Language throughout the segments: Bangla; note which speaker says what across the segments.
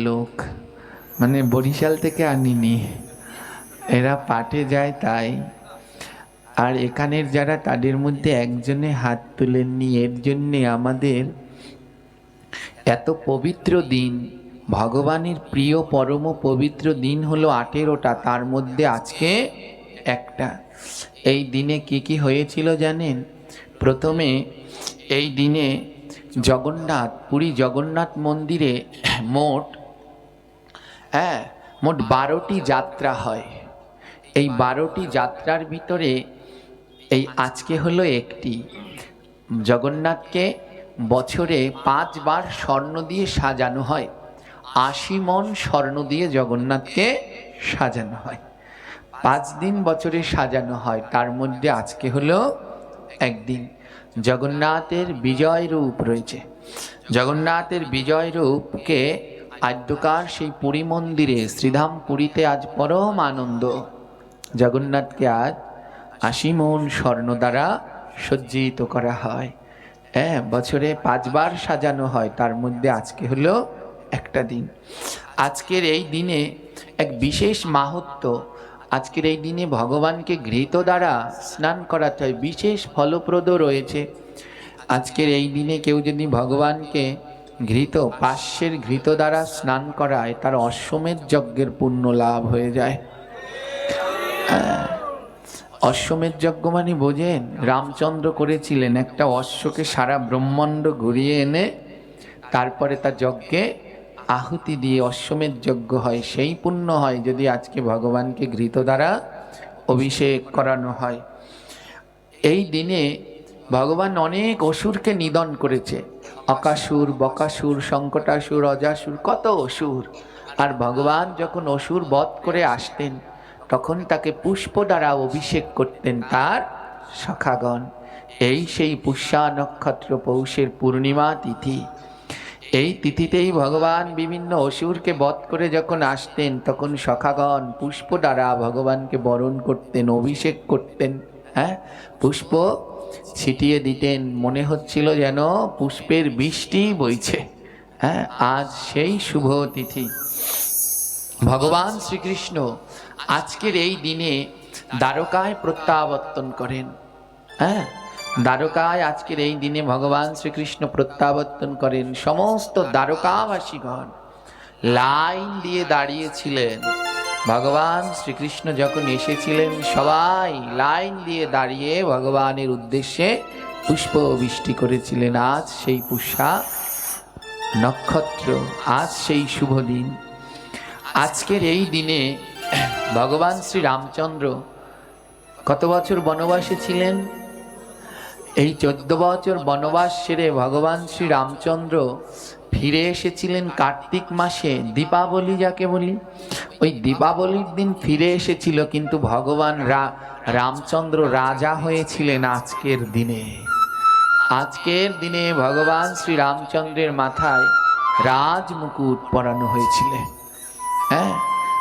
Speaker 1: লোক মানে বরিশাল থেকে আনিনি, এরা পাঠে যায় তাই। আর এখানের যারা তাদের মধ্যে একজনে হাত তুলেননি, এর জন্যে আমাদের এত পবিত্র দিন, ভগবানের প্রিয় পরম পবিত্র দিন হলো 18টা, তার মধ্যে আজকে একটা। এই দিনে কি কি হয়েছিল জানেন? প্রথমে এই দিনে জগন্নাথ, পুরী জগন্নাথ মন্দিরে মোট 12টি যাত্রা হয়। এই 12টি যাত্রার ভিতরে এই আজকে হলো একটি। জগন্নাথকে বছরে 5 বার স্বর্ণ দিয়ে সাজানো হয়। 80 মণ স্বর্ণ দিয়ে জগন্নাথকে সাজানো হয়। 5 দিন বছরে সাজানো হয়, তার মধ্যে আজকে হলো একদিন। জগন্নাথের বিজয় রূপ রয়েছে। জগন্নাথের বিজয় রূপকে আদ্যকার সেই পুরী মন্দিরে, শ্রীধাম পুরীতে আজ পরম আনন্দ। জগন্নাথকে আজ 80 মণ স্বর্ণ দ্বারা সজ্জিত করা হয়। বছরে 5 বার সাজানো হয়, তার মধ্যে আজকে হলো একটা দিন। আজকের এই দিনে এক বিশেষ মাহাত্ম্য। আজকের এই দিনে ভগবানকে ঘৃত দ্বারা স্নান করাতে হয়, বিশেষ ফলপ্রদ রয়েছে। আজকের এই দিনে কেউ যদি ভগবানকে ঘৃত, পার্শ্বের ঘৃত দ্বারা স্নান করায়, তার অশ্বমেধ যজ্ঞের পুণ্য লাভ হয়ে যায়। অশ্বমেধ যজ্ঞ মানে বোঝেন? রামচন্দ্র করেছিলেন, একটা অশ্বকে সারা ব্রহ্মাণ্ড ঘুরিয়ে এনে তারপরে তার যজ্ঞে আহুতি দিয়ে অশ্বমেধ যজ্ঞ হয়। সেই পুণ্য হয় যদি আজকে ভগবানকে ঘৃত দ্বারা অভিষেক করানো হয়। এই দিনে ভগবান অনেক অসুরকে নিধন করেছে। অকাসুর, বকাসুর, সংকটাসুর, অজাসুর, কত অসুর। আর ভগবান যখন অসুর বধ করে আসতেন, তখন তাকে পুষ্প দ্বারা অভিষেক করতেন তার সখাগণ। এই সেই পুষ্যা নক্ষত্র পৌষের পূর্ণিমা তিথি। এই তিথিতেই ভগবান বিভিন্ন অসুরকে বধ করে যখন আসতেন, তখন সখাগণ পুষ্প দ্বারা ভগবানকে বরণ করতেন, অভিষেক করতেন। পুষ্প ছিটিয়ে দিতেন, মনে হচ্ছিল যেন পুষ্পের বৃষ্টি বইছে। আজ সেই শুভ তিথি। ভগবান শ্রীকৃষ্ণ আজকের এই দিনে দ্বারকায় প্রত্যাবর্তন করেন। দ্বারকায় আজকের এই দিনে ভগবান শ্রীকৃষ্ণ প্রত্যাবর্তন করেন। সমস্ত দ্বারকাবাসীগণ লাইন দিয়ে দাঁড়িয়েছিলেন। ভগবান শ্রীকৃষ্ণ যখন এসেছিলেন, সবাই লাইন দিয়ে দাঁড়িয়ে ভগবানের উদ্দেশ্যে পুষ্প বৃষ্টি করেছিলেন। আজ সেই পুষ্যা নক্ষত্র, আজ সেই শুভ দিন। আজকের এই দিনে ভগবান শ্রী রামচন্দ্র কত বছর বনবাসে ছিলেন? এই 14 বছর বনবাস সেরে ভগবান শ্রী রামচন্দ্র ফিরে এসেছিলেন কার্তিক মাসে, দীপাবলি যাকে বলি। ওই দীপাবলির দিন ফিরে এসেছিল, কিন্তু ভগবান রামচন্দ্র রাজা হয়েছিলেন আজকের দিনে। আজকের দিনে ভগবান শ্রী রামচন্দ্রের মাথায় রাজ মুকুট পরানো হয়েছিল।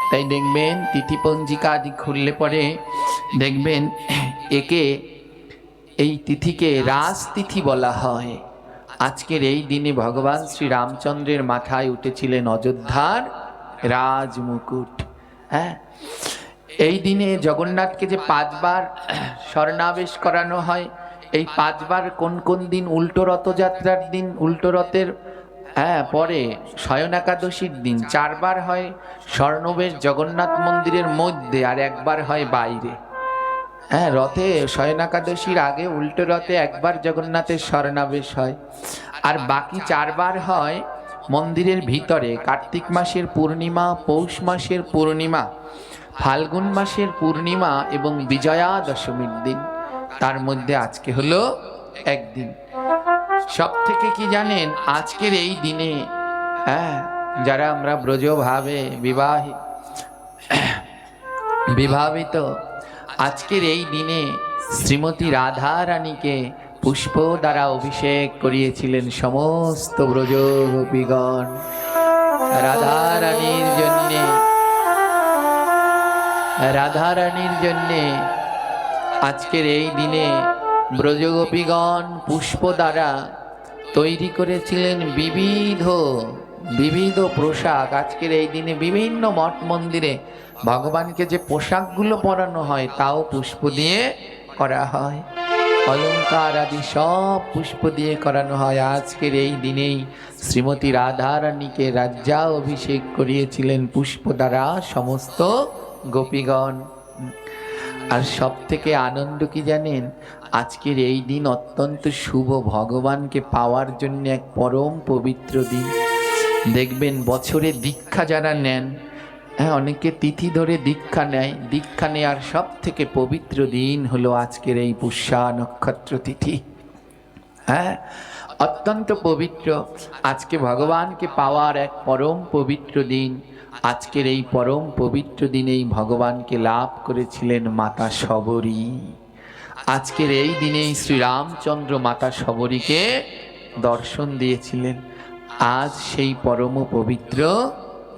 Speaker 1: তাই দেখবেন তিথিপঞ্জিকা আদি খুললে পরে দেখবেন একে, এই তিথিকে রাজতিথি বলা হয়। আজকের এই দিনে ভগবান শ্রী রামচন্দ্রের মাথায় উঠেছিলেন অযোধ্যার রাজ মুকুট। এই দিনে জগন্নাথকে যে 5 বার স্বর্ণাবেশ করানো হয়, এই 5 বার কোন কোন দিন? উল্টো রথযাত্রার দিন, উল্টো রথের পরে শয়ন একাদশীর দিন 4 বার হয় স্বর্ণবেশ জগন্নাথ মন্দিরের মধ্যে, আর 1 বার হয় বাইরে। রথে শয়ন একাদশীর আগে উল্টো রথে 1 বার জগন্নাথের স্বর্ণাবেশ হয়, আর বাকি 4 বার হয় মন্দিরের ভিতরে। কার্তিক মাসের পূর্ণিমা, পৌষ মাসের পূর্ণিমা, ফাল্গুন মাসের পূর্ণিমা এবং বিজয়া দশমীর দিন। তার মধ্যে আজকে হলো একদিন। সব থেকে কি জানেন? আজকের এই দিনে যারা আমরা ব্রজভাবে বিবাহিত, আজকের এই দিনে শ্রীমতী রাধা রানীকে পুষ্প দ্বারা অভিষেক করিয়েছিলেন সমস্ত ব্রজ গোপীগণ। রাধা রানীর জন্যে আজকের এই দিনে ব্রজগোপীগণ পুষ্প দ্বারা তৈরি করেছিলেন বিবিধ বিবিধ পোশাক, আজকের এই দিনে বিভিন্ন মঠ মন্দিরে ভগবানকে যে পোশাকগুলো পরানো হয় তাও পুষ্প দিয়ে করা হয়, অলঙ্কার আদি সব পুষ্প দিয়ে করানো হয়। আজকের এই দিনেই শ্রীমতী রাধারানীকে রাজ্যা অভিষেক করিয়েছিলেন পুষ্প দ্বারা সমস্ত গোপীগণ। আর সব থেকে আনন্দ কি জানেন, আজকের এই দিন অত্যন্ত শুভ, ভগবানকে পাওয়ার জন্য এক পরম পবিত্র দিন। দেখবেন বছরে দীক্ষা যারা নেন, হ্যাঁ, অনেকে তিথি ধরে দীক্ষা নেয়, দীক্ষা নেওয়ার সব থেকে পবিত্র দিন হলো আজকের এই পুষ্যা নক্ষত্র তিথি। হ্যাঁ, অত্যন্ত পবিত্র। আজকে ভগবানকে পাওয়ার এক পরম পবিত্র দিন। আজকের এই পরম পবিত্র দিনেই ভগবানকে লাভ করেছিলেন মাতা শবরী। আজকের এই দিনেই শ্রীরামচন্দ্র মাতা শবরীকে দর্শন দিয়েছিলেন। আজ সেই পরম পবিত্র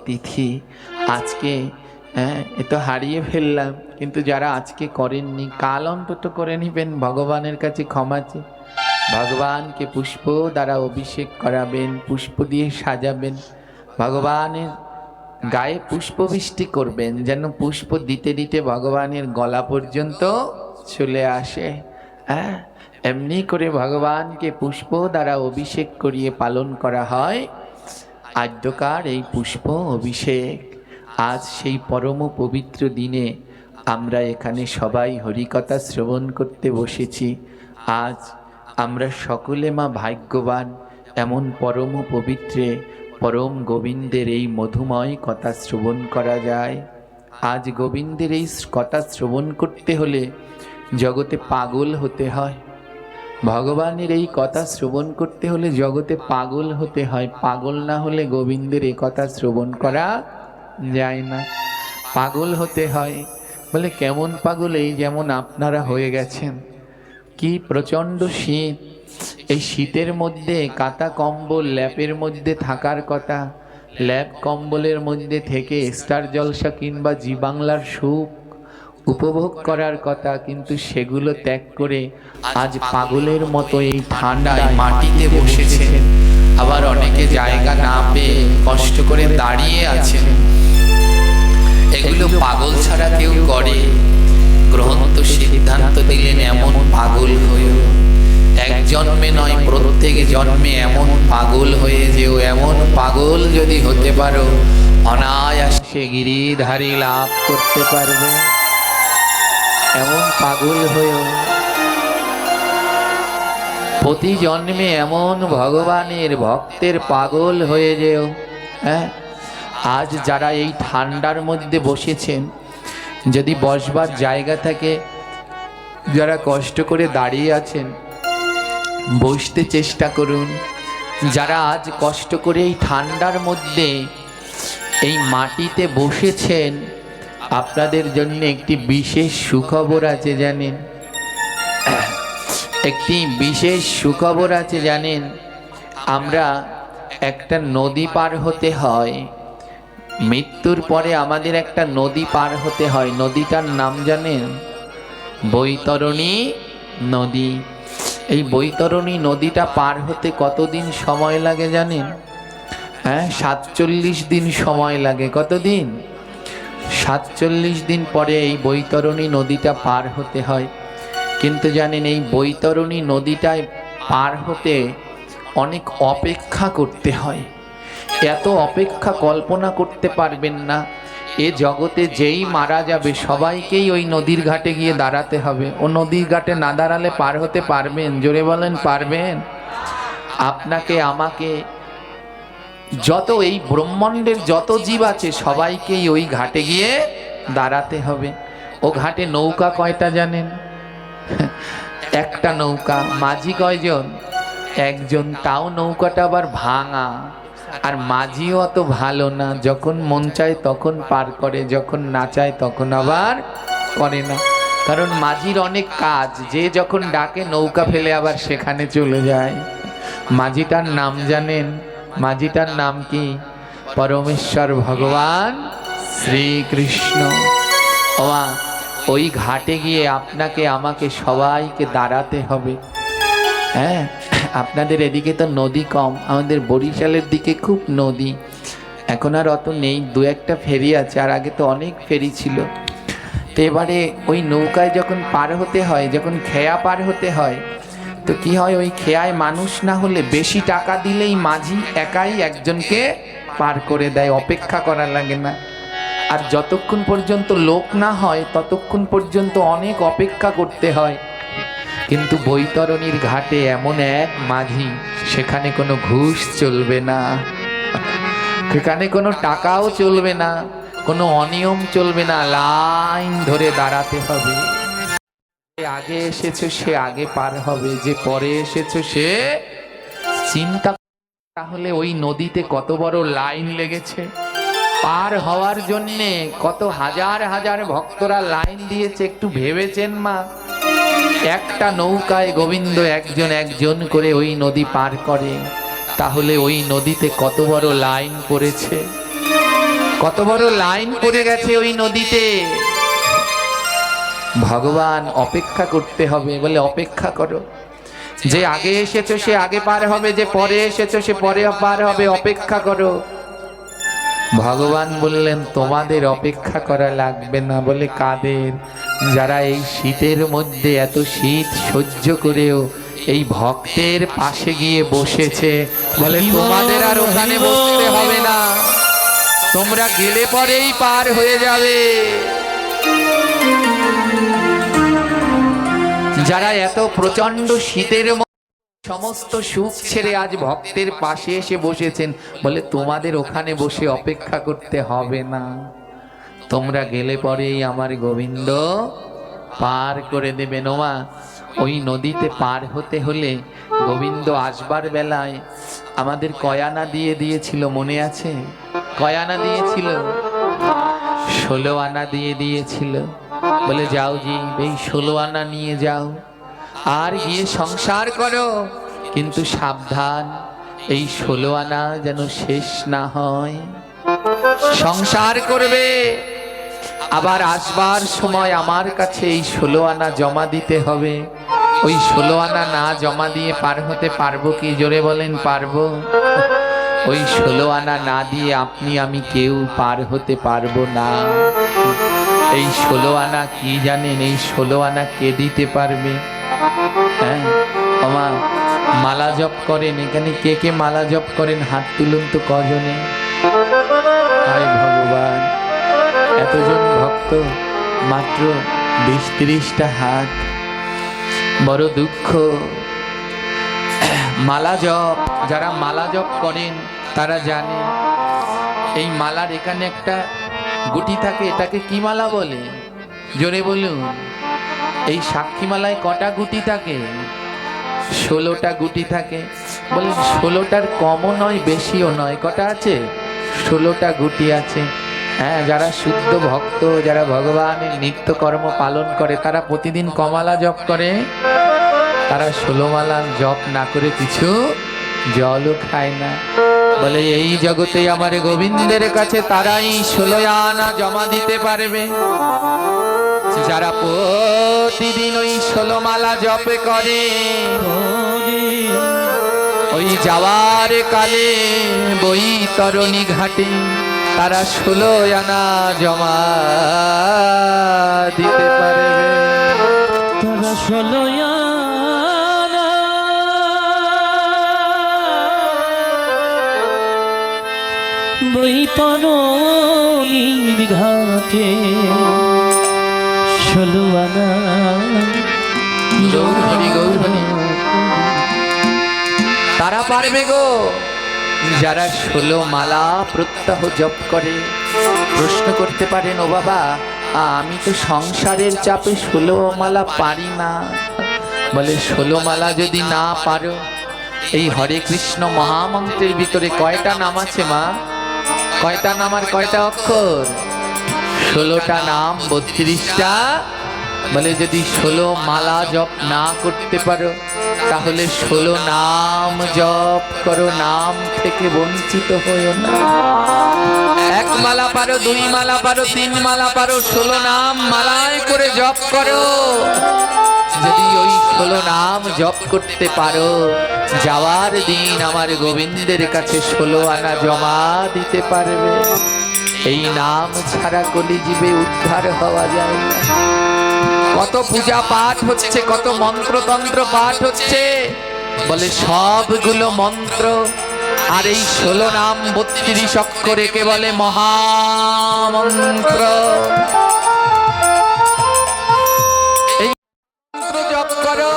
Speaker 1: তিথি। আজকে এ তো হারিয়ে ফেললাম, কিন্তু যারা আজকে করেননি কাল অন্তত করে নিবেন, ভগবানের কাছে ক্ষমা চেয়ে ভগবানকে পুষ্প দ্বারা অভিষেক করাবেন, পুষ্প দিয়ে সাজাবেন, ভগবানের গায়ে পুষ্পবৃষ্টি করবেন, যেন পুষ্প দিতে দিতে ভগবানের গলা পর্যন্ত চলে আসে। হ্যাঁ, এমনি করে ভগবানকে পুষ্প দ্বারা অভিষেক করিয়ে পালন করা হয় আদ্যকার এই পুষ্প অভিষেক। আজ সেই পরম পবিত্র দিনে আমরা এখানে সবাই হরিকথা শ্রবণ করতে বসেছি। আজ আমরা সকলে মা ভাগ্যবান, এমন পরম পবিত্রে পরম গোবিন্দের এই মধুময় কথা শ্রবণ করা যায়। আজ গোবিন্দের এই কথা শ্রবণ করতে হলে জগতে পাগল হতে হয়, ভগবানের এই কথা শ্রবণ করতে হলে জগতে পাগল হতে হয়। পাগল না হলে গোবিন্দের এই কথা শ্রবণ করা যায় না, পাগল হতে হয়। বলে কেমন পাগল? এই যেমন আপনারা হয়ে গেছেন। কি প্রচণ্ড শীত, এই শীতের মধ্যে কাঁথা কম্বল ল্যাপের মধ্যে থাকার কথা, ল্যাপ কম্বলের মধ্যে থেকে স্টার জলসা কিংবা জি বাংলার সুখ উপভোগ করার কথা, কিন্তু সেগুলো ত্যাগ করে আজ পাগলের মতো এই ঠান্ডায় মাটিতে বসেছেন। আবার অনেকে জায়গা না পেয়ে কষ্ট করে দাঁড়িয়ে আছেন। এগুলো পাগল ছাড়া কেউ করে? গ্রহন্ত সিদ্ধান্ত দিলেন এমন পাগল হয়েও, এক জন্মে নয় প্রত্যেক জন্মে এমন পাগল হয়ে যেও। এমন পাগল যদি হতে পারো অনায়াসে গিরিধারী লাভ করতে পারবে। এমন পাগল হয়েও প্রতি জন্মে এমন ভগবানের ভক্তের পাগল হয়ে যেও। হ্যাঁ, আজ যারা এই ঠান্ডার মধ্যে বসেছেন, যদি বসবার জায়গা থাকে, যারা কষ্ট করে দাঁড়িয়ে আছেন বসতে চেষ্টা করুন। যারা আজ কষ্ট করে এই ঠান্ডার মধ্যে এই মাটিতে বসেছেন, আপনাদের জন্য একটি বিশেষ সুখবর আছে জানেন? একটি বিশেষ সুখবর আছে জানেন? আমরা একটা নদী পার হতে হয়, মৃত্যুর পরে আমাদের একটা নদী পার হতে হয়। নদীটার নাম জানেন? বৈতরণী নদী। এই বৈতরণী নদীটা পার হতে কতদিন সময় লাগে জানেন? হ্যাঁ, 47 দিন সময় লাগে। কতদিন? 47 দিন পরে এই বৈতরণী নদীটা পার হতে হয়। কিন্তু জানেন, এই বৈতরণী নদীটায় পার হতে অনেক অপেক্ষা করতে হয়। এত অপেক্ষা কল্পনা করতে পারবেন না। এ জগতে যেই মারা যাবে সবাইকেই ওই নদীর ঘাটে গিয়ে দাঁড়াতে হবে। ও নদীর ঘাটে না দাঁড়ালে পার হতে পারবেন? জোরে বলেন, পারবেন? আপনাকে, আমাকে, যত এই ব্রহ্মাণ্ডের যত জীব আছে সবাইকেই ওই ঘাটে গিয়ে দাঁড়াতে হবে। ও ঘাটে নৌকা কয়টা জানেন? একটা নৌকা। মাঝি কয়জন? একজন। তাও নৌকাটা আবার ভাঙা। আর মাঝিও অত ভালো না, যখন মন চায় তখন পার করে, যখন না চায় তখন আবার করে না। কারণ মাঝির অনেক কাজ, যে যখন ডাকে নৌকা ফেলে আবার সেখানে চলে যায়। মাঝিটার নাম জানেন? মাঝিটার নাম কি? পরমেশ্বর ভগবান শ্রীকৃষ্ণ। ওই ঘাটে গিয়ে আপনাকে, আমাকে, সবাইকে দাঁড়াতে হবে। হ্যাঁ, আপনাদের এদিকে তো নদী কম, আমাদের বরিশালের দিকে খুব নদী। এখন আর অত নেই, দু একটা ফেরি আছে, আর আগে তো অনেক ফেরি ছিল। তো এবারে ওই নৌকায় যখন পার হতে হয়, যখন খেয়া পার হতে হয়, তো কি হয়, ওই খেয়ায় মানুষ না হলে বেশি টাকা দিলেই মাঝি একাই একজনকে পার করে দেয়, অপেক্ষা করা লাগে না। আর যতক্ষণ পর্যন্ত লোক না হয় ততক্ষণ পর্যন্ত অনেক অপেক্ষা করতে হয়। কিন্তু বৈতরণীর ঘাটে এমন এক মাঝি, সেখানে কোনো ঘুষ চলবে না, সেখানে কোনো টাকাও চলবে না, কোনো অনিয়ম চলবে না, লাইন ধরে দাঁড়াতে হবে। আগে এসেছো সে আগে পার হবে, যে পরে এসেছো সে চিন্তা। তাহলে ওই নদীতে কত বড় লাইন লেগেছে, পার হওয়ার জন্যে কত হাজার হাজার ভক্তরা লাইন দিয়েছে, একটু ভেবেছেন মা? একটা নৌকায় গোবিন্দ একজন একজন করে ওই নদী পার করে, তাহলে ওই নদীতে কত বড় লাইন পড়েছে, কত বড় লাইন পড়ে গেছে ওই নদীতে। ভগবান অপেক্ষা করতে হবে, বলে অপেক্ষা করো, যে আগে এসেছো সে আগে পার হবে, যে পরে এসেছো সে পরে পার হবে, অপেক্ষা করো। ভগবান বললেন তোমাদের অপেক্ষা করা লাগবে না। বলে কাদের? যারা এই শীতের মধ্যে এত শীত সহ্য করেও এই ভক্তের পাশে গিয়ে বসেছে, বলে তোমাদের আর ওখানে বসতে হবে না, তোমরা গেলে পরেই পার হয়ে যাবে। যারা এত প্রচন্ড শীতের সমস্ত সুখ ছেড়ে আজ ভক্তের পাশে এসে বসেছেন, বলে তোমাদের ওখানে বসে অপেক্ষা করতে হবে না, তোমরা গেলে পরেই আমার গোবিন্দ পার করে দেবেন। ওমা, ওই নদীতে পার হতে হলে গোবিন্দ আসবার বেলায় আমাদের কয়ানা দিয়ে দিয়েছিল, মনে আছে? কয়ানা দিয়েছিল, 16 আনা দিয়ে দিয়েছিল, বলে যাও জি এই 16 আনা নিয়ে যাও আর গিয়ে সংসার করো, কিন্তু সাবধান এই 16 আনা যেন শেষ না হয়। সংসার করবে, আবার আসবার সময় আমার কাছে এই 16 আনা জমা দিতে হবে। ওই 16 আনা না জমা দিয়ে পার হতে পারবো কি? জোরে বলেন, পারবো? ওই 16 আনা না দিয়ে আপনি আমি কেউ পার হতে পারবো না। এই 16 আনা কি জানেন? এই 16 আনা কে দিতে পারবে? হ্যাঁ, আমা মালা জপ করেন, এখানে কে কে মালা জপ করেন? হাত তুলুন তো কজনে। হায় ভগবান, এতজন ভক্ত, মাত্র 20-30টা হাত, বড় দুঃখ। মালা জপ, যারা মালা জপ করেন তারা জানে এই মালার এখানে একটা গুটি থাকে, এটাকে কি মালা বলে? জোরে বলুন। এই সাক্ষী মালায় কটা গুটি থাকে? 16টা গুটি থাকে। বলে 16টার কমও নয় বেশিও নয়, কটা আছে? 16টা গুটি আছে। হ্যাঁ, যারা শুদ্ধ ভক্ত, যারা ভগবানের নিত্য কর্ম পালন করে, তারা প্রতিদিন কমালা জপ করে, তারা 16 মালা জপ না করে কিছু জলও খায় না। বলে এই জগতে আমার গোবিন্দের কাছে তারাই 16 আনা জমা দিতে পারবে, যারা প্রতিদিন ওই 16 মালা জপে করে। ওই যাওয়ার কালে বৈতরণী ঘাটে তারা 16 আনা জমা দিতে পারবে।
Speaker 2: তারা 16 আনা বৈতরণীর ঘাটে 16 আনা।
Speaker 1: গৌরহরি গৌরহরি, তারা পারবে গো যারা 16 মালা প্রত্যহ জপ করে। প্রশ্ন করতে পারেন, ও বাবা আমি তো সংসারের চাপে 16 মালা পারি না। বলে 16 মালা যদি না পারো, এই হরে কৃষ্ণ মহামন্ত্রের ভিতরে কয়টা নাম আছে মা? কয়টা নাম আর কয়টা অক্ষর? 16টা নাম, 32টা। বলে যদি 16 মালা জপ না করতে পারো, তাহলে 16 নাম জপ করো, নাম থেকে বঞ্চিত হইও না। 1 মালা পারো, 2 মালা পারো, 3 মালা পারো, 16 নাম মালায় করে জপ করো। যদি ওই 16 নাম জপ করতে পারো, যাওয়ার দিন আমার গোবিন্দের কাছে 16 আনা জমা দিতে পারবে। এই নাম ছাড়া কলিযুগে উদ্ধার হওয়া যায় না। কত পূজা পাঠ হচ্ছে, কত মন্ত্রতন্ত্র পাঠ হচ্ছে, বলে সবগুলো মন্ত্র, আর এই 16 নাম 32 অক্ষরে কে বলে মহামন্ত্র। এই মন্ত্র জপ করো,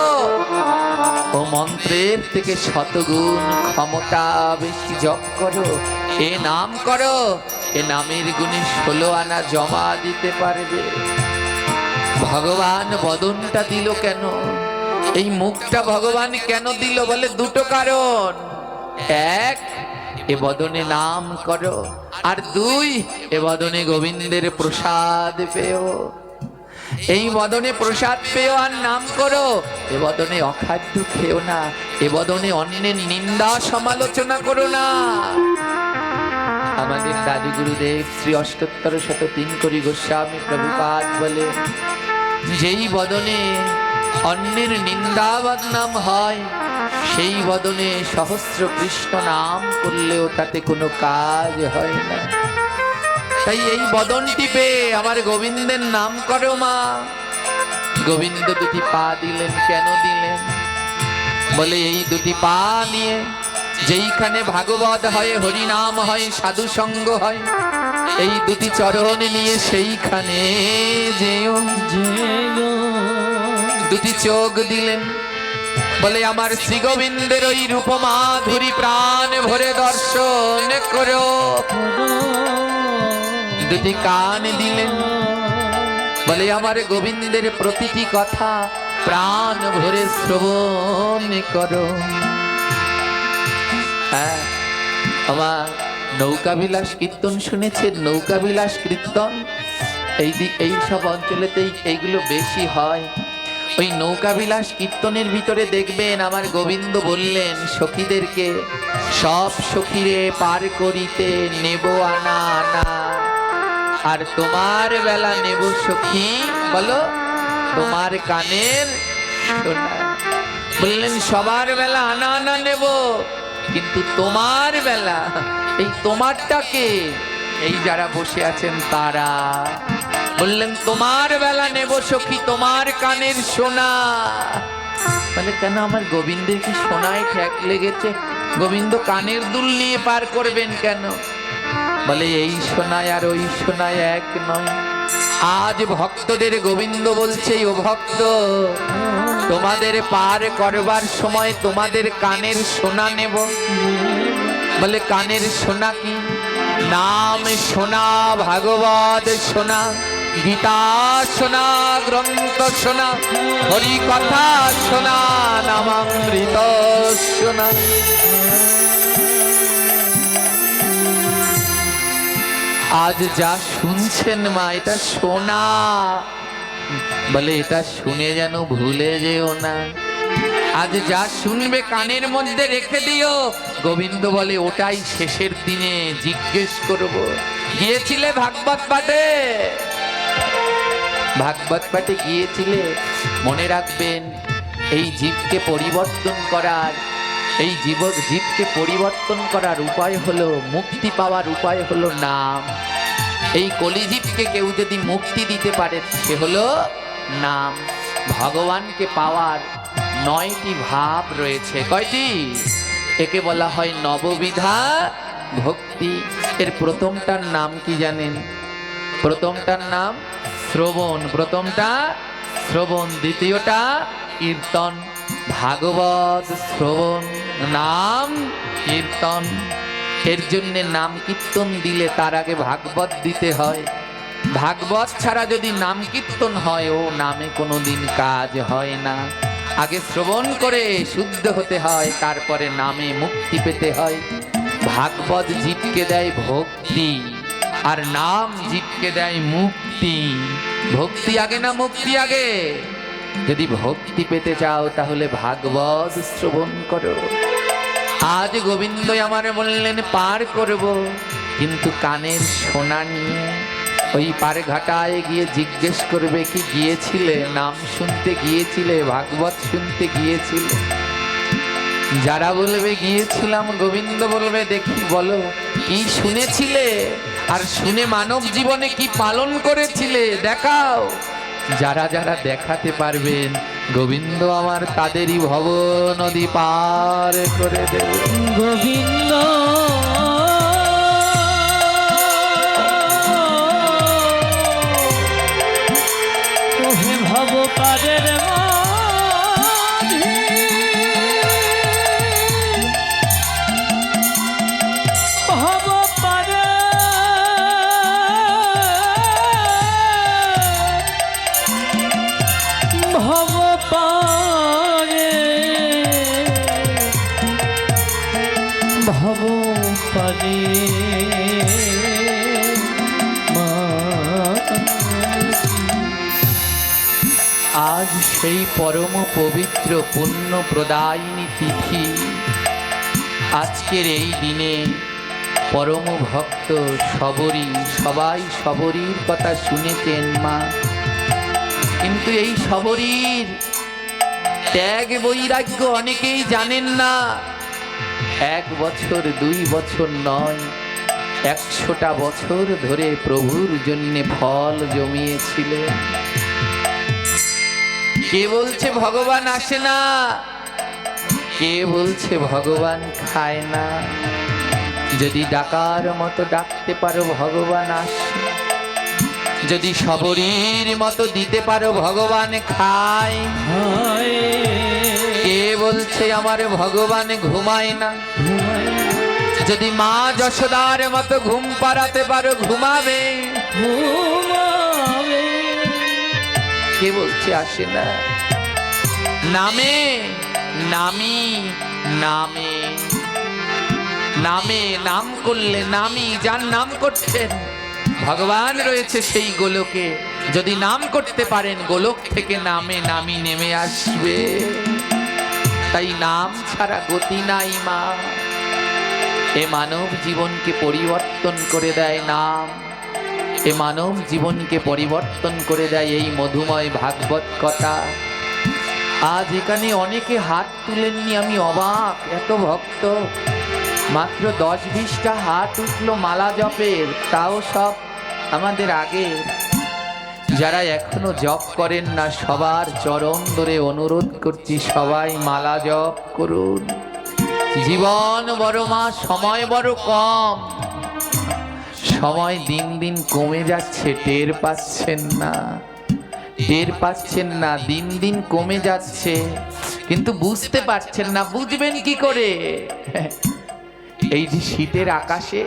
Speaker 1: ও মন্ত্রের থেকে শতগুণ ক্ষমতা বেশি জপ করো। এ নাম করো, এ নামের গুণে 16 আনা জমা দিতে পারবে। ভগবান বদনটা দিল কেন? এই মুখটা ভগবান কেন দিল? বলে দুটো কারণ। এক, এ বদনে নাম করো, আর দুই, এ বদনে গোবিন্দের প্রসাদ পেও। এই বদনে প্রসাদ পেও আর নাম করো। এ বদনে অখাদ্য খেও না, এ বদনে অন্যের নিন্দা সমালোচনা করো না। আমাদের দাদু গুরুদেব শ্রী অষ্টোত্তর 103 কোটি গোস্বামী প্রভুপাদ বলে, যেই বদনে অন্যের নিন্দাবাদ নাম হয়, সেই বদনে সহস্র কৃষ্ণ নাম করলেও তাতে কোনো কাজ হয় না। তাই এই বদনটি পেয়ে আমার গোবিন্দের নাম করো মা। গোবিন্দ দুটি পা দিলেন, কেন দিলেন? বলে এই দুটি পা নিয়ে যেইখানে ভাগবত হয়, হরিনাম হয়, সাধু সঙ্গ হয়, এই দুটি চরণ নিয়ে সেইখানে যেও। দুটি চোখ দিলেন, বলে আমার শ্রী গোবিন্দের ওই রূপ মাধুরী প্রাণ ভরে দর্শন করো। দুটি কান দিলেন, বলে আমার গোবিন্দের প্রতিটি কথা প্রাণ ভরে শ্রবণ করো। হ্যাঁ, আমার নৌকাবিলাস কীর্তন শুনেছেন? নৌকাবিলাস কীর্তন এই সব অঞ্চলেতেই এইগুলো বেশি হয়। ওই নৌকাবিলাস কীর্তনের ভিতরে দেখবেন আমার গোবিন্দ বললেন সখীদেরকে, সব সখীরে পার করিতে নেব আনা আনা, আর তোমার বেলা নেব সখী, বলো তোমার কানের সোনা। বললেন সবার বেলা আনা আনা নেব, কিন্তু তোমার বেলা, এই তোমারটাকে, এই যারা বসে আছেন তারা বললেন তোমার বেলা নেব সখী, তোমার কানের সোনা। বলে কেন? আমার গোবিন্দের কি সোনায় ঠেক লেগেছে? গোবিন্দ কানের দুল নিয়ে পার করবেন কেন? বলে এই সোনায় আর ওই সোনায় এক নয়। আজ ভক্তদের গোবিন্দ বলছে, ও ভক্ত, তোমাদের পার করবার সময় তোমাদের কানের সোনা নেব। বলে কানের সোনা কি? নাম সোনা, ভাগবত সোনা, গীতা সোনা, গ্রন্থ সোনা, হরি কথা সোনা, নামামৃত সোনা। আজ যা শুনছেন মা, এটা সোনা। বলে এটা শুনে যেন ভুলে যেও না। আজ যা শুনবে কানের মধ্যে রেখে দিও। গোবিন্দ বলে ওটাই শেষের দিনে জিজ্ঞেস করব। গিয়েছিলে ভাগবত পাঠে? ভাগবত পাঠে গিয়েছিলে? মনে রাখবেন, এই জীবকে পরিবর্তন করার, এই জীবকে পরিবর্তন করার উপায় হলো, মুক্তি পাওয়ার উপায় হলো নাম। এই কলিজীবকে কেউ যদি মুক্তি দিতে পারে সে হলো নাম। ভগবানকে পাওয়ার 9টি ভাব রয়েছে। কয়টি? একে বলা হয় নববিধা ভক্তি। এর প্রথমটার নাম কি জানেন? প্রথমটার নাম শ্রবণ। প্রথমটা শ্রবণ, দ্বিতীয়টা কীর্তন। ভাগবত শ্রবণ, নাম কীর্তন। এর জন্য নাম কীর্তন দিলে তার আগে ভাগবত দিতে হয়। ভাগবত ছাড়া যদি নাম কীর্তন হয়, ও নামে কোনোদিন কাজ হয় না। আগে শ্রবণ করে শুদ্ধ হতে হয়, তারপরে নামে মুক্তি পেতে হয়। ভাগবত জীবকে দেয় ভক্তি, আর নাম জীবকে দেয় মুক্তি। ভক্তি আগে না মুক্তি আগে? যদি ভক্তি পেতে চাও তাহলে ভাগবত শ্রবণ করো। আজ গোবিন্দ আমার বললেন পার করব, কিন্তু কানের সোনা নিয়ে। ওই পারে ঘাটায় গিয়ে জিজ্ঞেস করবে কি গিয়েছিলে, নাম শুনতে গিয়েছিলে, ভাগবত শুনতে গিয়েছিলে? যারা বলবে গিয়েছিলাম, গোবিন্দ বলবে দেখি বলো কি শুনেছিলে, আর শুনে মানব জীবনে কি পালন করেছিলে দেখাও। যারা যারা দেখাতে পারবেন গোবিন্দ আমার তাদেরই ভব নদী পার করে দেবে।
Speaker 2: গোবিন্দ ওহে ভব পারের মাঝি, ভব পারে ভব পারে ভব পারে
Speaker 1: আজ সেই পরম পবিত্র পুণ্য প্রদায়িনী তিথি। আজকের এই দিনে পরম ভক্ত সবরী, সবাই সবরীর কথা শুনেছেন মা, কিন্তু এই সবরীর ত্যাগ বৈরাগ্য অনেকেই জানেন না। 1 বছর 2 বছর নয়, 100টা বছর ধরে প্রভুর জন্যে ফল জমিয়েছিলেন। কে বলছে ভগবান আসে না? কে বলছে ভগবান খায় না? যদি ডাকার মতো ডাকতে পারো ভগবান আসে, যদি সবরীর মতো দিতে পারো ভগবান খায়। কে বলছে আমার ভগবান ঘুমায় না? যদি মা যশোদার মতো ঘুম পাড়াতে পারো ঘুমাবে। কে বলছে আসে না? নামে নামি নামে নামে নাম করলে নামি, যার নাম করছেন ভগবান রয়েছে সেই গোলকে, যদি নাম করতে পারেন গোলক থেকে নামে নামি নেমে আসবে। তাই নাম ছাড়া গতি নাই মা। এ মানব জীবনকে পরিবর্তন করে দেয় নাম, এ মানব জীবনকে পরিবর্তন করে দেয় এই মধুময় ভাগবত কথা। আজ এখানে অনেকে হাত তুলেননি, আমি অবাক। এত ভক্ত, মাত্র 10-20টা হাত উঠলো মালা জপের, তাও সব আমাদের আগে। যারা এখনো জপ করেন না সবার চরণ ধরে অনুরোধ করছি, সবাই মালা জপ করুন। জীবন বড় মা, সময় বড় কম। সময় দিন দিন কমে যাচ্ছে, টের পাচ্ছেন না, টের পাচ্ছেন না, দিন দিন কমে যাচ্ছে, কিন্তু বুঝতে পারছেন না। বুঝবেন কি করে? এই যে শীতের আকাশে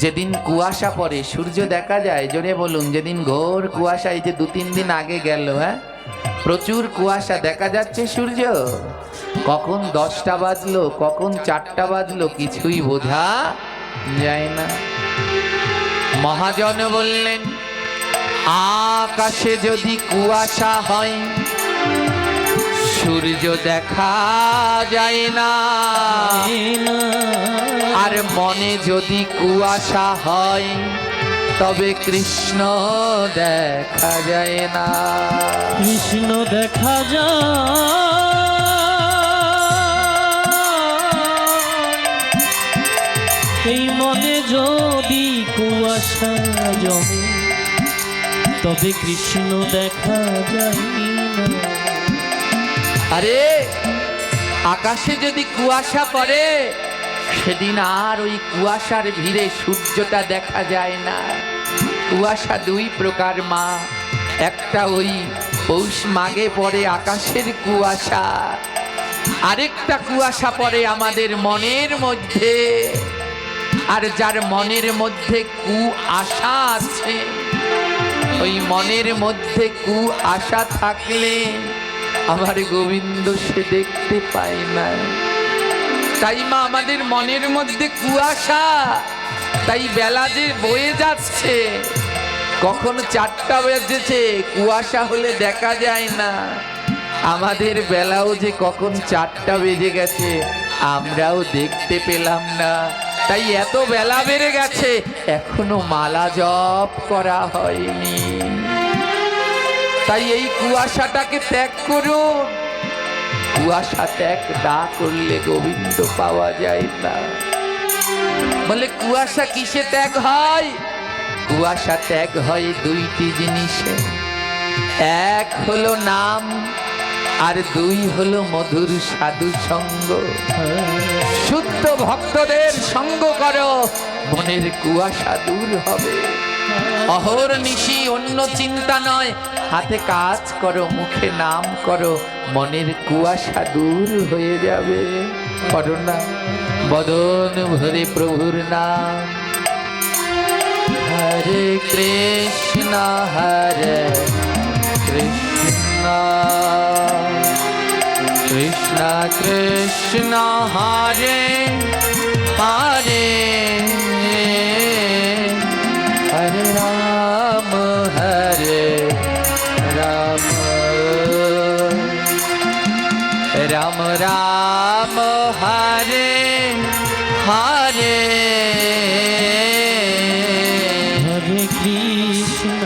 Speaker 1: যেদিন কুয়াশা পড়ে, সূর্য দেখা যায়, জোরে বলুন, যেদিন ঘোর কুয়াশা, এই যে 2-3 দিন আগে গেল, প্রচুর কুয়াশা, দেখা যাচ্ছে সূর্য? কখন 10টা বাজলো, কখন 4টা বাজলো, কিছুই বোঝা যায় না। মহাজন বললেন, আকাশে যদি কুয়াশা হয় সূর্য দেখা যায় না, আর মনে যদি কুয়াশা হয় তবে কৃষ্ণ দেখা যায় না।
Speaker 2: কৃষ্ণ দেখা যায় এই মনে যদি কুয়াশা জমে, তবে কৃষ্ণ দেখা যায় না।
Speaker 1: আরে আকাশে যদি কুয়াশা পড়ে, সেদিন আর ওই কুয়াশার ভিড়ে সূর্যটা দেখা যায় না। কুয়াশা 2 প্রকার মা, একটা ওই পৌষ মাঘে পড়ে আকাশের কুয়াশা, আরেকটা কুয়াশা পড়ে আমাদের মনের মধ্যে। আর যার মনের মধ্যে কুয়াশা আছে, ওই মনের মধ্যে কুয়াশা থাকলে আমার গোবিন্দ সে দেখতে পায় না। তাই মা আমাদের মনের মধ্যে কুয়াশা, তাই বেলা যে বয়ে যাচ্ছে, কখন 4টা বেজেছে, কুয়াশা হলে দেখা যায় না। আমাদের বেলাও যে কখন 4টা বেজে গেছে আমরাও দেখতে পেলাম না। তাই এত বেলা বেড়ে গেছে, এখনো মালা জপ করা হয়নি। তাই এই কুয়াশাটাকে ত্যাগ করুন। কুয়াশা ত্যাগ না করলে গোবিন্দ পাওয়া যায় না। বলে কুয়াশা কিসে ত্যাগ হয়? কুয়াশা ত্যাগ হয় দুইটি জিনিসে, এক হলো নাম, আর দুই হলো মধুর সাধু সঙ্গ। শুদ্ধ ভক্তদের সঙ্গ করো, মনের কুয়াশা দূর হবে। অহর্নিশি অন্য চিন্তা নয়, হাতে কাজ করো, মুখে নাম করো, মনের কুয়াশা দূর হয়ে যাবে। করো না, বদন ভরে প্রভুর নাম। হরে কৃষ্ণ হরে কৃষ্ণ কৃষ্ণ কৃষ্ণ হরে হরে হরে রাম হরে রাম রাম রাম হরে হরে
Speaker 2: হরে কৃষ্ণ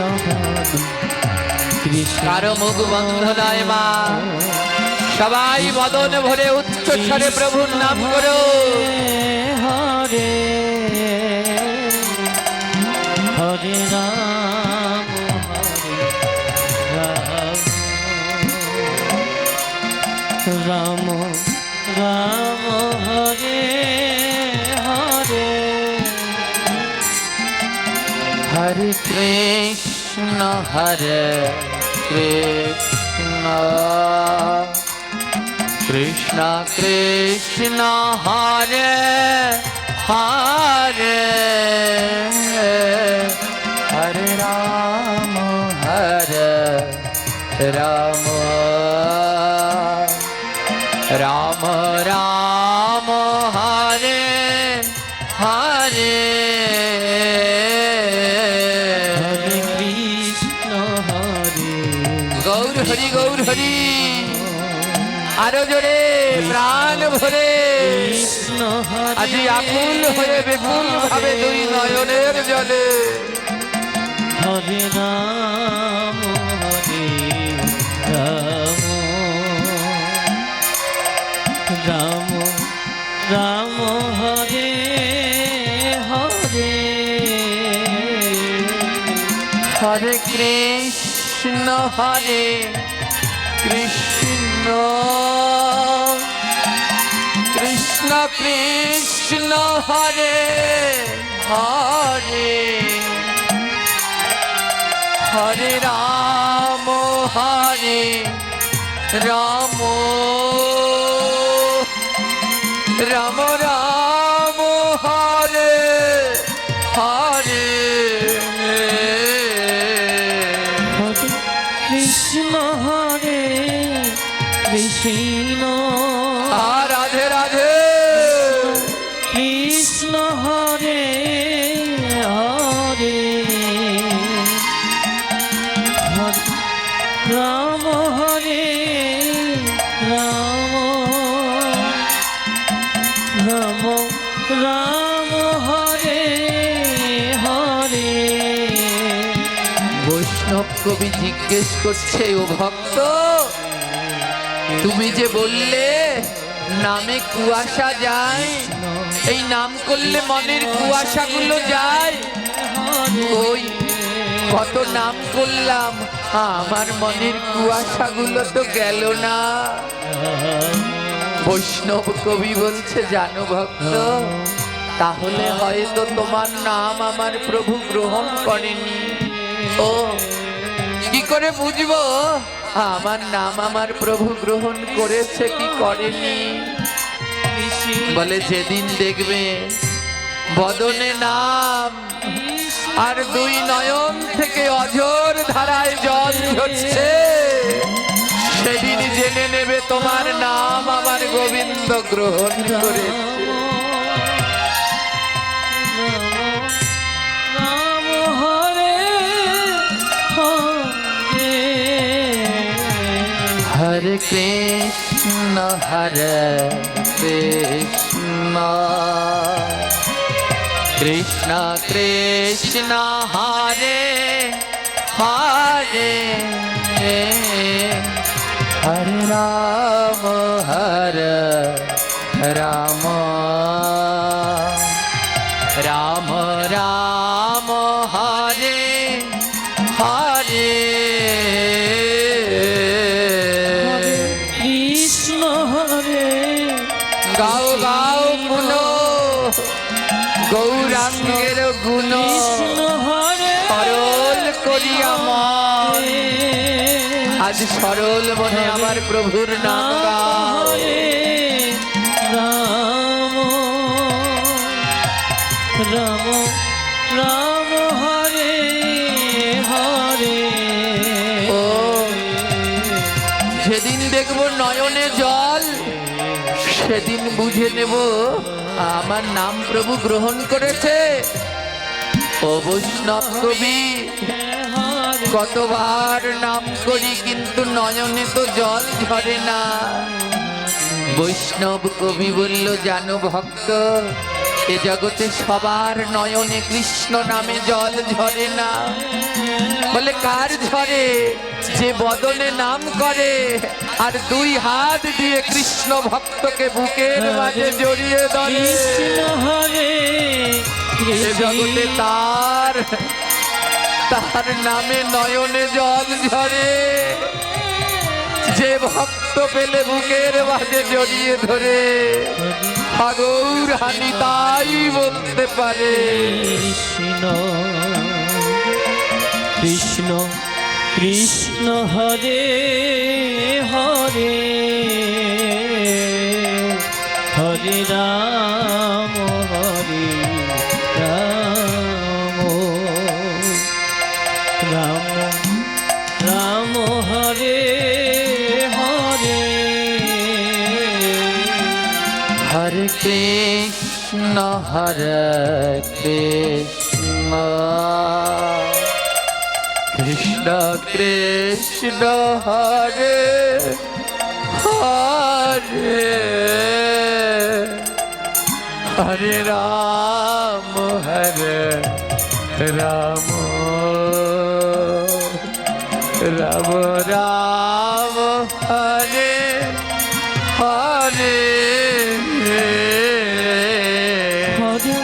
Speaker 2: কৃষ্ণ।
Speaker 1: কারো মুখ বন্ধ নয় মা, সবাই বদন ভরে উচ্চ স্বরে প্রভুর নাম করো।
Speaker 2: হরে হরে রাম হরে রাম রাম রাম হরে হরে।
Speaker 1: হরে কৃষ্ণ হরে কৃষ্ণ কৃষ্ণ কৃষ্ণ হরে হরে হরে রাম হরে রাম রাম রাম হরে হরে।
Speaker 2: হরে কৃষ্ণ হরে
Speaker 1: গৌর হরি গৌর হরি, আরো জোরে প্রাণ ভরে
Speaker 2: কৃষ্ণ হরে।
Speaker 1: আজি আকুল হয়ে বেকুল ভাবে দুই নয়নের জলে।
Speaker 2: হরে রাম হরে রাম রাম রাম হরে হরে।
Speaker 1: হরে কৃষ্ণ হরে কৃষ্ণ কৃষ্ণ কৃষ্ণ হরে হরে হরে রাম হরে রাম রাম রাম হরে হরে।
Speaker 2: হরে কৃষ্ণ হরে কৃষ্ণ
Speaker 1: রাধে রাধে।
Speaker 2: কৃষ্ণ হরে হরে হরে রাম হরে রাম রাম রাম হরে হরে।
Speaker 1: বৈষ্ণব কবি জিজ্ঞেস করছে, ও ভক্ত, তুমি যে বললে নামে কুয়াশা যায়, এই নাম করলে মনের কুয়াশাগুলো যায়, ওই কত নাম করলাম, আমার মনের কুয়াশাগুলো তো গেল না। বৈষ্ণব কবি বলছে, জানো ভক্ত, তাহলে হয়তো তোমার নাম আমার প্রভু গ্রহণ করেনি। ও কি করে বুঝবো আমার নাম আমার প্রভু গ্রহণ করেছে কি করেনি? বলে যেদিন দেখবে বদনে নাম আর দুই নয়ন থেকে অঝোর ধারায় জল ঝরছে, সেদিন জেনে নেবে তোমার নাম আমার গোবিন্দ গ্রহণ করেছে।
Speaker 2: রাম হরে হরে
Speaker 1: হরে কৃষ্ণ হরে কৃষ্ণ কৃষ্ণ কৃষ্ণ হরে হরে হরে রাম হরে রাম রাম রাম হরে হরে
Speaker 2: কৃষ্ণ হরে
Speaker 1: গাও গাও গুণ গৌরাঙ্গের গুণ
Speaker 2: কৃষ্ণ হরে
Speaker 1: সরল করিয়া মন আজ সরল মনে আমার প্রভুর নাম গাও
Speaker 2: হরে রাম রাম রাম হরে হরে
Speaker 1: ও যেদিন দেখব নয়নে জল সেদিন বুঝে নেব আমার নাম প্রভু গ্রহণ করেছে। ও বৈষ্ণব কবি কতবার নাম করি কিন্তু নয়নে তো জল ঝরে না। বৈষ্ণব কবি বলল জানো ভক্ত এ জগতে সবার নয়নে কৃষ্ণ নামে জল ঝরে না। বলে কার ঝরে? যে বদনে নাম করে আর দুই হাত দিয়ে কৃষ্ণ ভক্তকে বুকের মাঝে জড়িয়ে ধরে।
Speaker 2: কৃষ্ণ হরে
Speaker 1: এ জগতে তার নামে নয়নে জল ঝরে। যে ভক্ত পেলে বুকের মাঝে জড়িয়ে ধরে গৌর হানি তাই বলতে পারে।
Speaker 2: কৃষ্ণ কৃষ্ণ কৃষ্ণ হরে হরে হরে রাম হরে রাম রাম রাম হরে হরে
Speaker 1: হরে কৃষ্ণ হরে কৃষ্ণ কৃষ্ণ কৃষ্ণ হরে হরে হরে রাম রাম রাম রাম হরে হরে
Speaker 2: হরে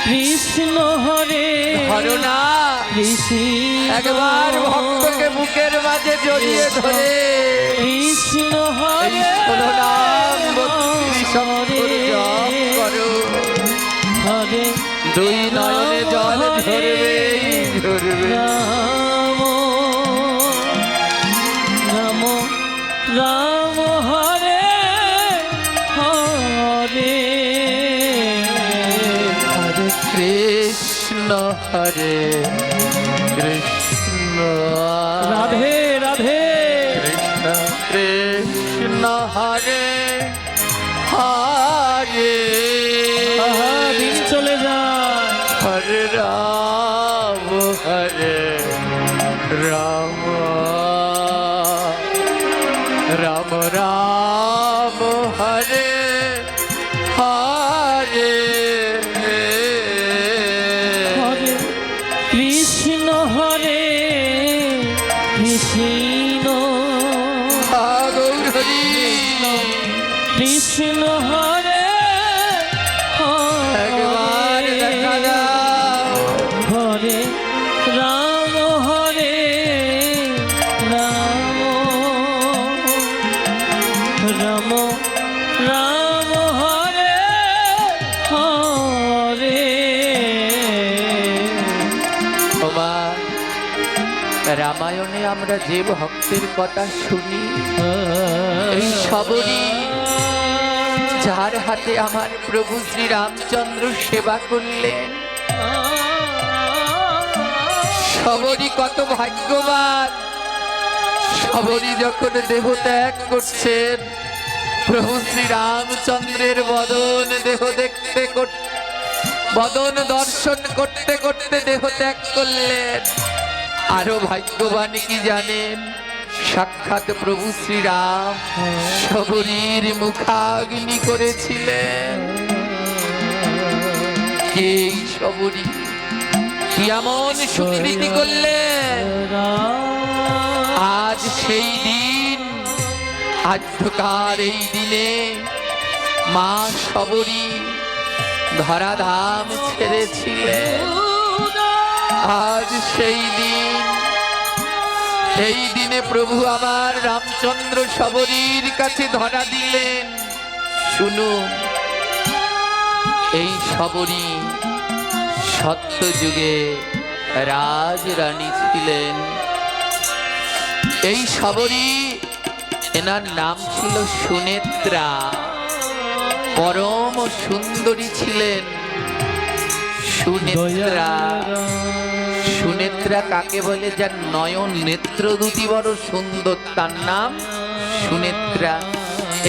Speaker 2: কৃষ্ণ হরে
Speaker 1: হরো না
Speaker 2: কৃষ্ণ
Speaker 1: একবার ভক্তকে বুকের মাঝে জড়িয়ে ধরে
Speaker 2: কৃষ্ণ হরে
Speaker 1: ষোলো নাম 32 অক্ষর জপ করো।
Speaker 2: হরে
Speaker 1: দুই নয়নে জল ঝরবে ঝরবে।
Speaker 2: রাম রাম রাম হরে হরে
Speaker 1: হরে কৃষ্ণ হরে কৃষ্ণ
Speaker 2: রাধে রাধে
Speaker 1: কৃষ্ণ কৃষ্ণ হরে হরে
Speaker 2: আহা, দিন চলে যায়
Speaker 1: হরে রাম রাম রাম হরে হরে
Speaker 2: হরে কৃষ্ণ হরে কৃষ্ণ
Speaker 1: গৌরী
Speaker 2: কৃষ্ণ হরে
Speaker 1: একবার দেখা
Speaker 2: হরে
Speaker 1: দাও।
Speaker 2: হরে রাম হরে রাম রাম রাম হরে হরে
Speaker 1: ওমা, রামায়ণে আমরা যে ভক্তের কথা শুনি এই সবরই যার হাতে আমার প্রভু শ্রী রামচন্দ্র সেবা করলেন সবরই কত ভাগ্যবান। সবরই যখন দেহ ত্যাগ করছেন প্রভু শ্রী রামচন্দ্রের বদন দেহ দেখতে বদন দর্শন করতে করতে দেহ ত্যাগ করলেন। আরো ভাগ্যবান কি জানেন? সাক্ষাৎ প্রভু শ্রীরাম সবরীর মুখাগ্নি করেছিলেন। কে এই সবরী? কি এমন সুকৃতি করলেন? আজ সেই দিন, আজকার এই দিনে মা সবরী ধরাধাম ছেড়েছিলেন। আজ সেই দিন, এই দিনে প্রভু আমার রামচন্দ্র সবরীর কাছে ধরা দিলেন। শুনুন, এই সবরী সত্যযুগে রাজরানী ছিলেন। এই সবরী, এনার নাম ছিল সুনেত্রা। পরম সুন্দরী ছিলেন সুনেত্রা। সুনেত্রা কাকে বলে? যার নয়ন নেত্র দুটি বড় সুন্দর, তার নাম সুনেত্রা।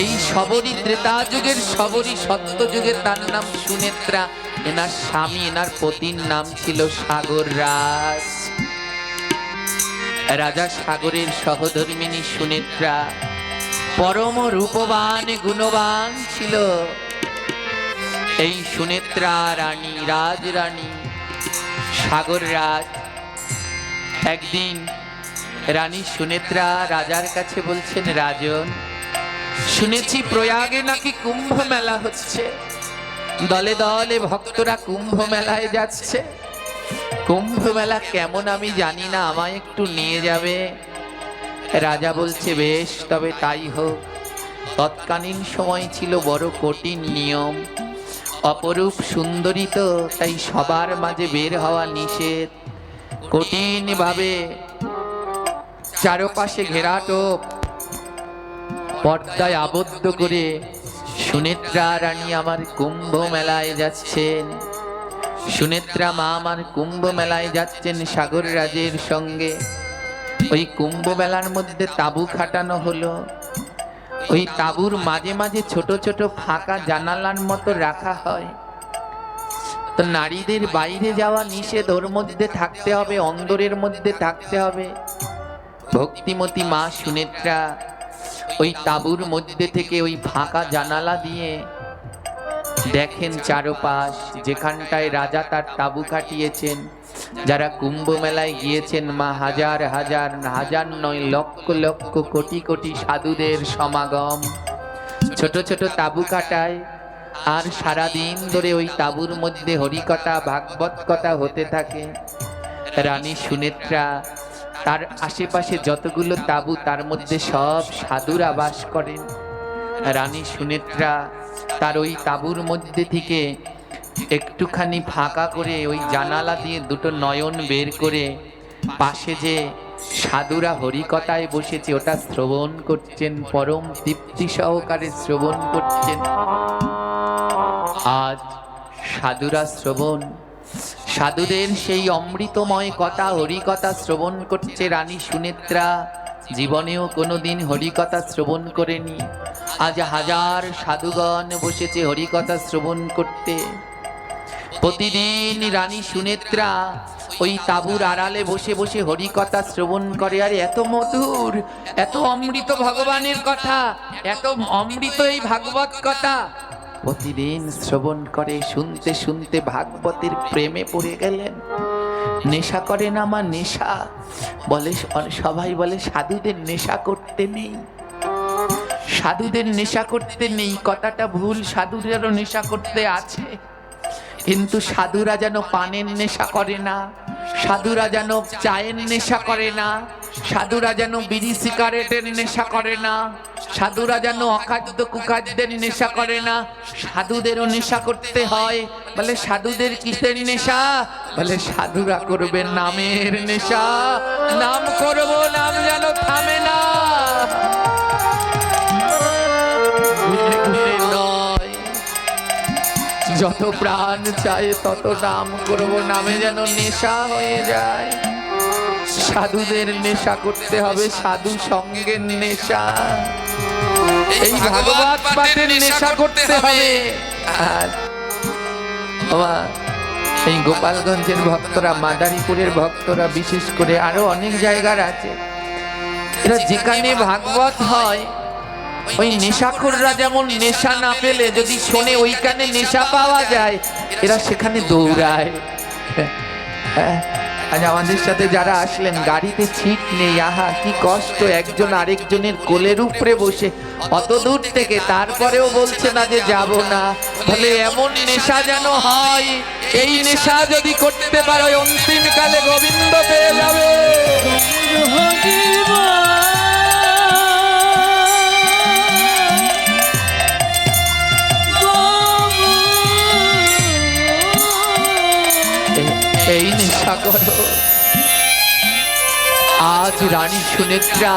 Speaker 1: এই সবরী ত্রেতা যুগের সবরী, সত্য যুগে তার নাম সুনেত্রা। এনার স্বামী, এনার পতির নাম ছিল সাগর রাজ। রাজা সাগরের সহধর্মিণী সুনেত্রা পরম রূপবান গুণবান ছিল। এই সুনেত্রা রানী, রাজরানী সাগর রাজ একদিন রানী সুনেত্রা রাজার কাছে বলছেন, রাজন, শুনেছি প্রয়াগে নাকি কুম্ভ মেলা হচ্ছে, দলে দলে ভক্তরা কুম্ভ মেলায় যাচ্ছে। কুম্ভ মেলা কেমন আমি জানি না, আমায় একটু নিয়ে যাবে? রাজা বলছে, বেশ, তবে তাই হোক। তৎকালীন সময় ছিল বড় কঠিন নিয়ম। অপরূপ সুন্দরী তো, তাই সবার মাঝে বের হওয়া নিষেধ। কঠিন ভাবে চারপাশে ঘেরাটোপ, পর্দায় আবদ্ধ করে সুনেত্রা রানী আমার কুম্ভ মেলায় যাচ্ছেন। সুনেত্রা মা আমার কুম্ভ মেলায় যাচ্ছেন সাগর রাজের সঙ্গে। ওই কুম্ভ মেলার মধ্যে তাঁবু খাটানো হলো। ওই তাঁবুর মাঝে মাঝে ছোট ছোট ফাঁকা জানালার মতো রাখা হয়। তো নারীদের বাইরে যাওয়া নিষেধ, ওর মধ্যে থাকতে হবে, অন্দরের মধ্যে থাকতে হবে। ভক্তিমতী মা সুনেত্রা ওই তাঁবুর মধ্যে থেকে ওই ফাঁকা জানালা দিয়ে দেখেন চারপাশ, যেখানটায় রাজা তার তাঁবু খাটিয়েছেন। যারা কুম্ভ মেলায় গিয়েছেন, মা হাজার হাজার, হাজার নয়, লক্ষ লক্ষ, কোটি কোটি সাধুদের সমাগম। ছোট ছোট তাঁবু কাটায়, আর সারাদিন ধরে ওই তাঁবুর মধ্যে হরিকথা ভাগবত কথা হতে থাকে। রানী সুনেত্রা তার আশেপাশে যতগুলো তাঁবু, তার মধ্যে সব সাধুরা বাস করেন। রানী সুনেত্রা তার ওই তাঁবুর মধ্যে থেকে একটুখানি ফাঁকা করে ওই জানালা দিয়ে দুটো নয়ন বের করে পাশে যে সাধুরা হরিকথায় বসেছে ওটা শ্রবণ করছেন, পরম তৃপ্তি সহকারে শ্রবণ করছেন। আজ সাধুরা শ্রবণ, সাধুদের সেই অমৃতময় কথা, হরিকথা শ্রবণ করছে। রানী সুনেত্রা জীবনেও কোনোদিন হরিকথা শ্রবণ করেনি। আজ হাজার সাধুগণ বসেছে হরিকথা শ্রবণ করতে। প্রতিদিন রানী সুনেত্রা ওই তাঁবুর আড়ালে বসে বসে হরিকথা শ্রবণ করে। আর এত মধুর, এত অমৃত ভগবানের কথা, এত অমৃত এই ভাগবত কথা প্রতিদিন শ্রবণ করে। শুনতে শুনতে ভাগবতের প্রেমে পড়ে গেলেন। নেশা করে না মা, নেশা বলে। সবাই বলে সাধুদের নেশা করতে নেই, সাধুদের নেশা করতে নেই, কথাটা ভুল। সাধুদেরও নেশা করতে আছে, কিন্তু সাধুরা যেন পানের নেশা করে না, সাধুরা যেন চায়ের নেশা করে না, সাধুরা যেন বিড়ি সিগারেটের নেশা করে না, সাধুরা যেন অখাদ্য কুখাদ্যের নেশা করে না। সাধুদেরও নেশা করতে হয়। বলে সাধুদের কিসের নেশা? বলে সাধুরা করবে নামের নেশা। নাম করব, নাম যেন থামে না, গুনে গুনে নয়, যত প্রাণ চায় তত নাম করব, নামে যেন নেশা হয়ে যায়। সাধুদের নেশা করতে হবে, সাধু সঙ্গের নেশা, এই ভাগবত পাঠের নেশা করতে হবে। আর এই গোপালগঞ্জের ভক্তরা, মাদারীপুরের ভক্তরা, বিশেষ করে আরো অনেক জায়গার আছে, এরা যেখানে ভাগবত হয় ওই নেশাখোররা যেমন নেশা না পেলে যদি শোনে ওইখানে নেশা পাওয়া যায়, এরা সেখানে দৌড়ায়। হ্যাঁ, আজ আমাদের সাথে যারা আসলেন, গাড়িতে সিট নেই, আহা কি কষ্ট, একজন আরেকজনের কোলের উপরে বসে অত দূর থেকে, তারপরেও বলছে না যে যাব না। বলে এমন নেশা যেন হয়, এই নেশা যদি করতে পারো অন্তিমকালে গোবিন্দ পেয়ে যাবে। এই নেশা করো। আজ রানী সুনেত্রা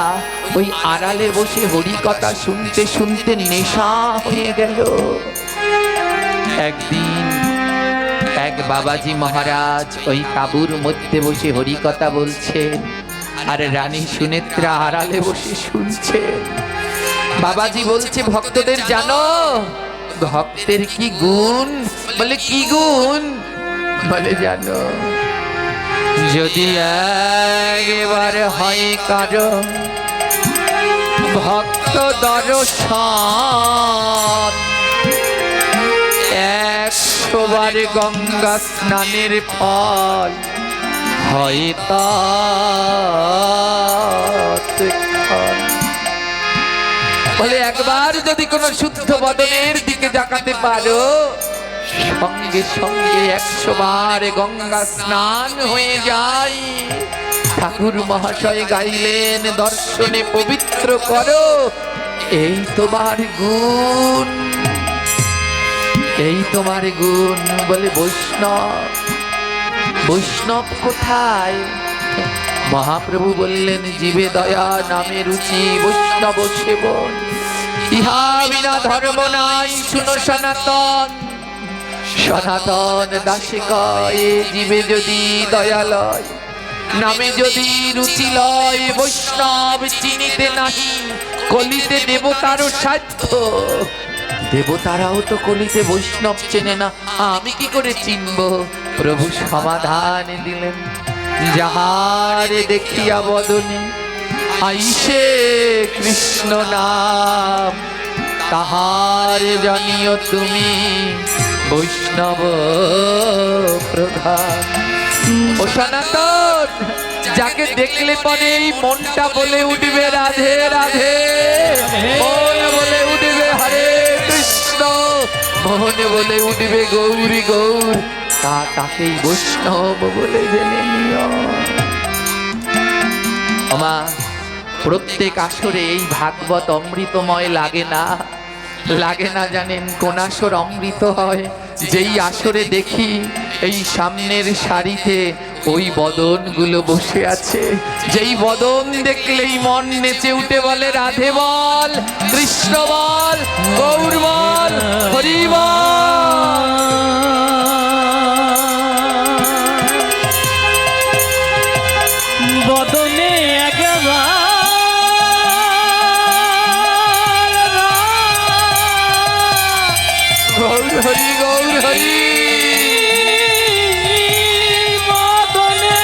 Speaker 1: ওই আড়ালে বসে হরি কথা শুনতে শুনতে নেশা হয়ে গেল। একদিন এক বাবাজি মহারাজ ওই তাঁবুর মধ্যে বসে হরি কথা বলছে, আর রানী সুনেত্রা আড়ালে বসে শুনছে। বাবাজি বলছে, ভক্তদের জানো ভক্তের কি গুণ? বলে কি গুণ? বলে জানো, যদি একবার হয় কারো ভক্ত দর্শন, 100 বার গঙ্গা স্নানের ফল হয় তৎক্ষণ। বলে একবার যদি কোনো শুদ্ধ বদনের দিকে তাকাতে পারো, সঙ্গে সঙ্গে 100 বার গঙ্গা স্নান হয়ে যায়। ঠাকুর মহাশয় গাইলেন, দর্শনে পবিত্র করো, এই তোমার গুণ, এই তোমার গুণ। বলে বৈষ্ণব, বৈষ্ণব কোথায়? মহাপ্রভু বললেন, জীবে দয়া নামে রুচি বৈষ্ণব সেবন, ইহা বিনা ধর্ম নাই শুনো সনাতন। সনাতন দাসে কয়, জীবে যদি দয়ালয় নামে যদি রুচি লয়, বৈষ্ণব চিনিতে নাহি কলিতে দেবতারও সাধ্য। দেবতারাও তো কলিতে বৈষ্ণব চেনে না, আমি কি করে চিনব? প্রভু সমাধান দিলেন, যাহারে দেখিয়া বদনে আইসে কৃষ্ণ নাম, তাহারে জানিও তুমি বৈষ্ণব প্রধান। ও সনাতন, যাকে দেখলে পরে এই মনটা বলে উঠবে রাধে রাধে, মন বলে উঠবে হরে কৃষ্ণ, মন বলে উঠবে গৌরী গৌর, তাকেই বৈষ্ণব বলে জেনে নিও। আমা প্রত্যেক আসরে এই ভাগবত অমৃতময় লাগে না, লাগে না জানেন কোন আসর অমৃত হয়? যেই আসরে দেখি এই সামনের সারিতে ওই বদনগুলো বসে আছে, যেই বদন দেখলেই মন নেচে উঠে বলে রাধে বল, কৃষ্ণ বল, গৌর বল, হরি বল।
Speaker 2: বদনে একবার
Speaker 1: গৌর হরি, গৌর হরি।
Speaker 2: বদনে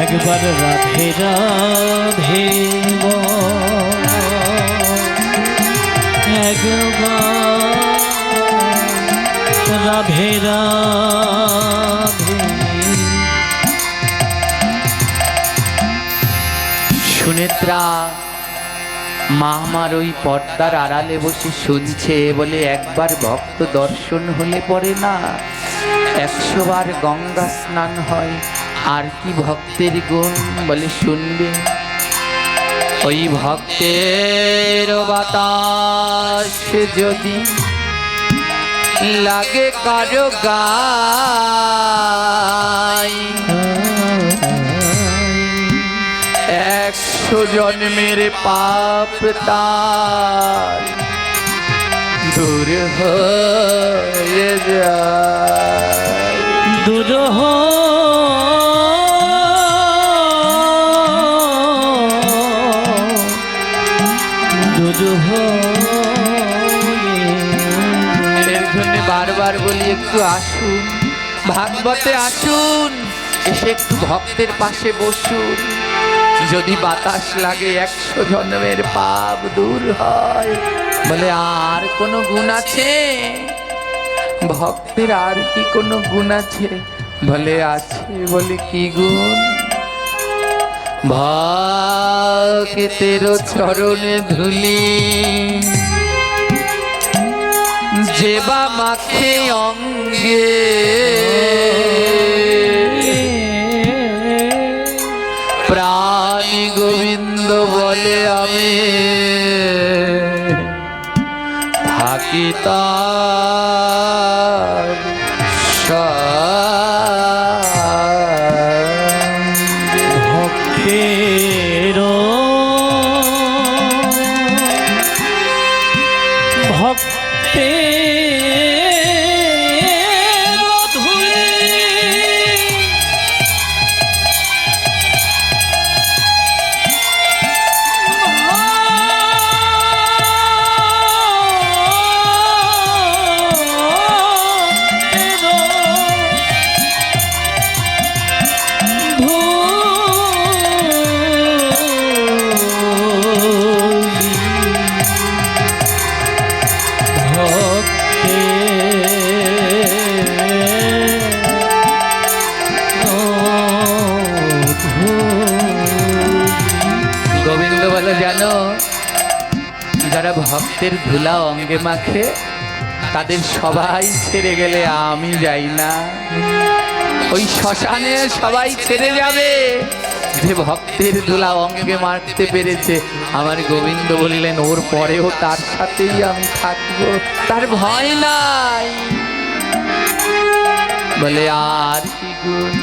Speaker 2: একবার রাধে রাধে বল, একবার রাধে রাধে।
Speaker 1: সুনেত্রা মা আমার ওই পর্দার আড়ালে বসে শুনছে, বলে একবার ভক্ত দর্শন হলে পরে না 100 বার গঙ্গা স্নান হয়। আর কি ভক্তের গুণ? বলে শুনবে, ওই ভক্তের বাতাস যদি লাগে কারো গায়, 100 জন্মের পাপ তার দূর হয়ে যায়,
Speaker 2: দূর দূর
Speaker 1: এবার বলি একটু আসুন, ভাগবতে আসুন, এসে একটু ভক্তের পাশে বসুন। যদি বাতাস লাগে 100 জন্মের পাপ দূর হয়। বলে আর কোনো গুণ আছে? ভক্তের আর কি কোনো গুণ আছে? বলে আছে। বলে কি গুণ? ভক্তের চরণে ধুলি যেবা মাখে অঙ্গে, প্রাণী গোবিন্দ বলে আমি থাকি তার সঙ্গে।
Speaker 2: ভক্তের ধুলি
Speaker 1: গোবিন্দ বলে জানো, যারা ভক্তের ধুলা অঙ্গে মাখে তাদের সবাই ছেড়ে গেলে আমি যাই না। ওই শ্মশানে সবাই ছেড়ে যাবে, যে ভক্তের ধুলা অঙ্গে মাখতে পেরেছে। আমার গোবিন্দ বললেন ওর পরেও তার সাথেই আমি থাকবো, তার ভয় নাই। বলে আর কি গুণ?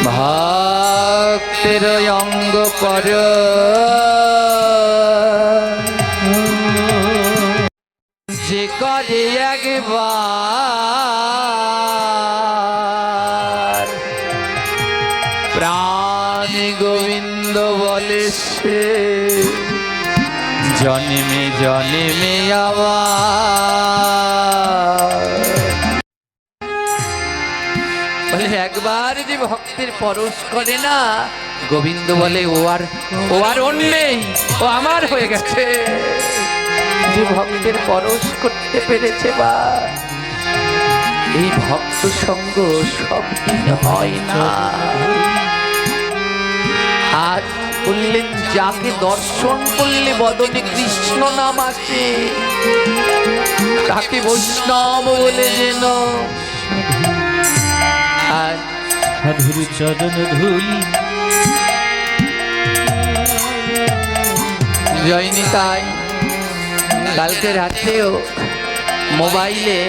Speaker 1: ভক্তের অঙ্গ কর যে করে একবার, প্রাণ গোবিন্দ বলে সে জন্মে জন্মে আবার। বলে একবার যে ভক্তের পরশ করে না, গোবিন্দ বলে ও আর ওর নেই, ও আমার হয়ে গেছে। যে ভক্তের পরশ করতে পেরেছে, বা এই ভক্ত সঙ্গ সব দিন হয় না। আজ বললেন যাকে দর্শন করলে বদনে কৃষ্ণ নাম আসে, তাকে বৈষ্ণব বলে যেন। আর
Speaker 2: সাধুর চরণ ধুলি
Speaker 1: জয়নি তাই কালকে রাত্রেও মোবাইলে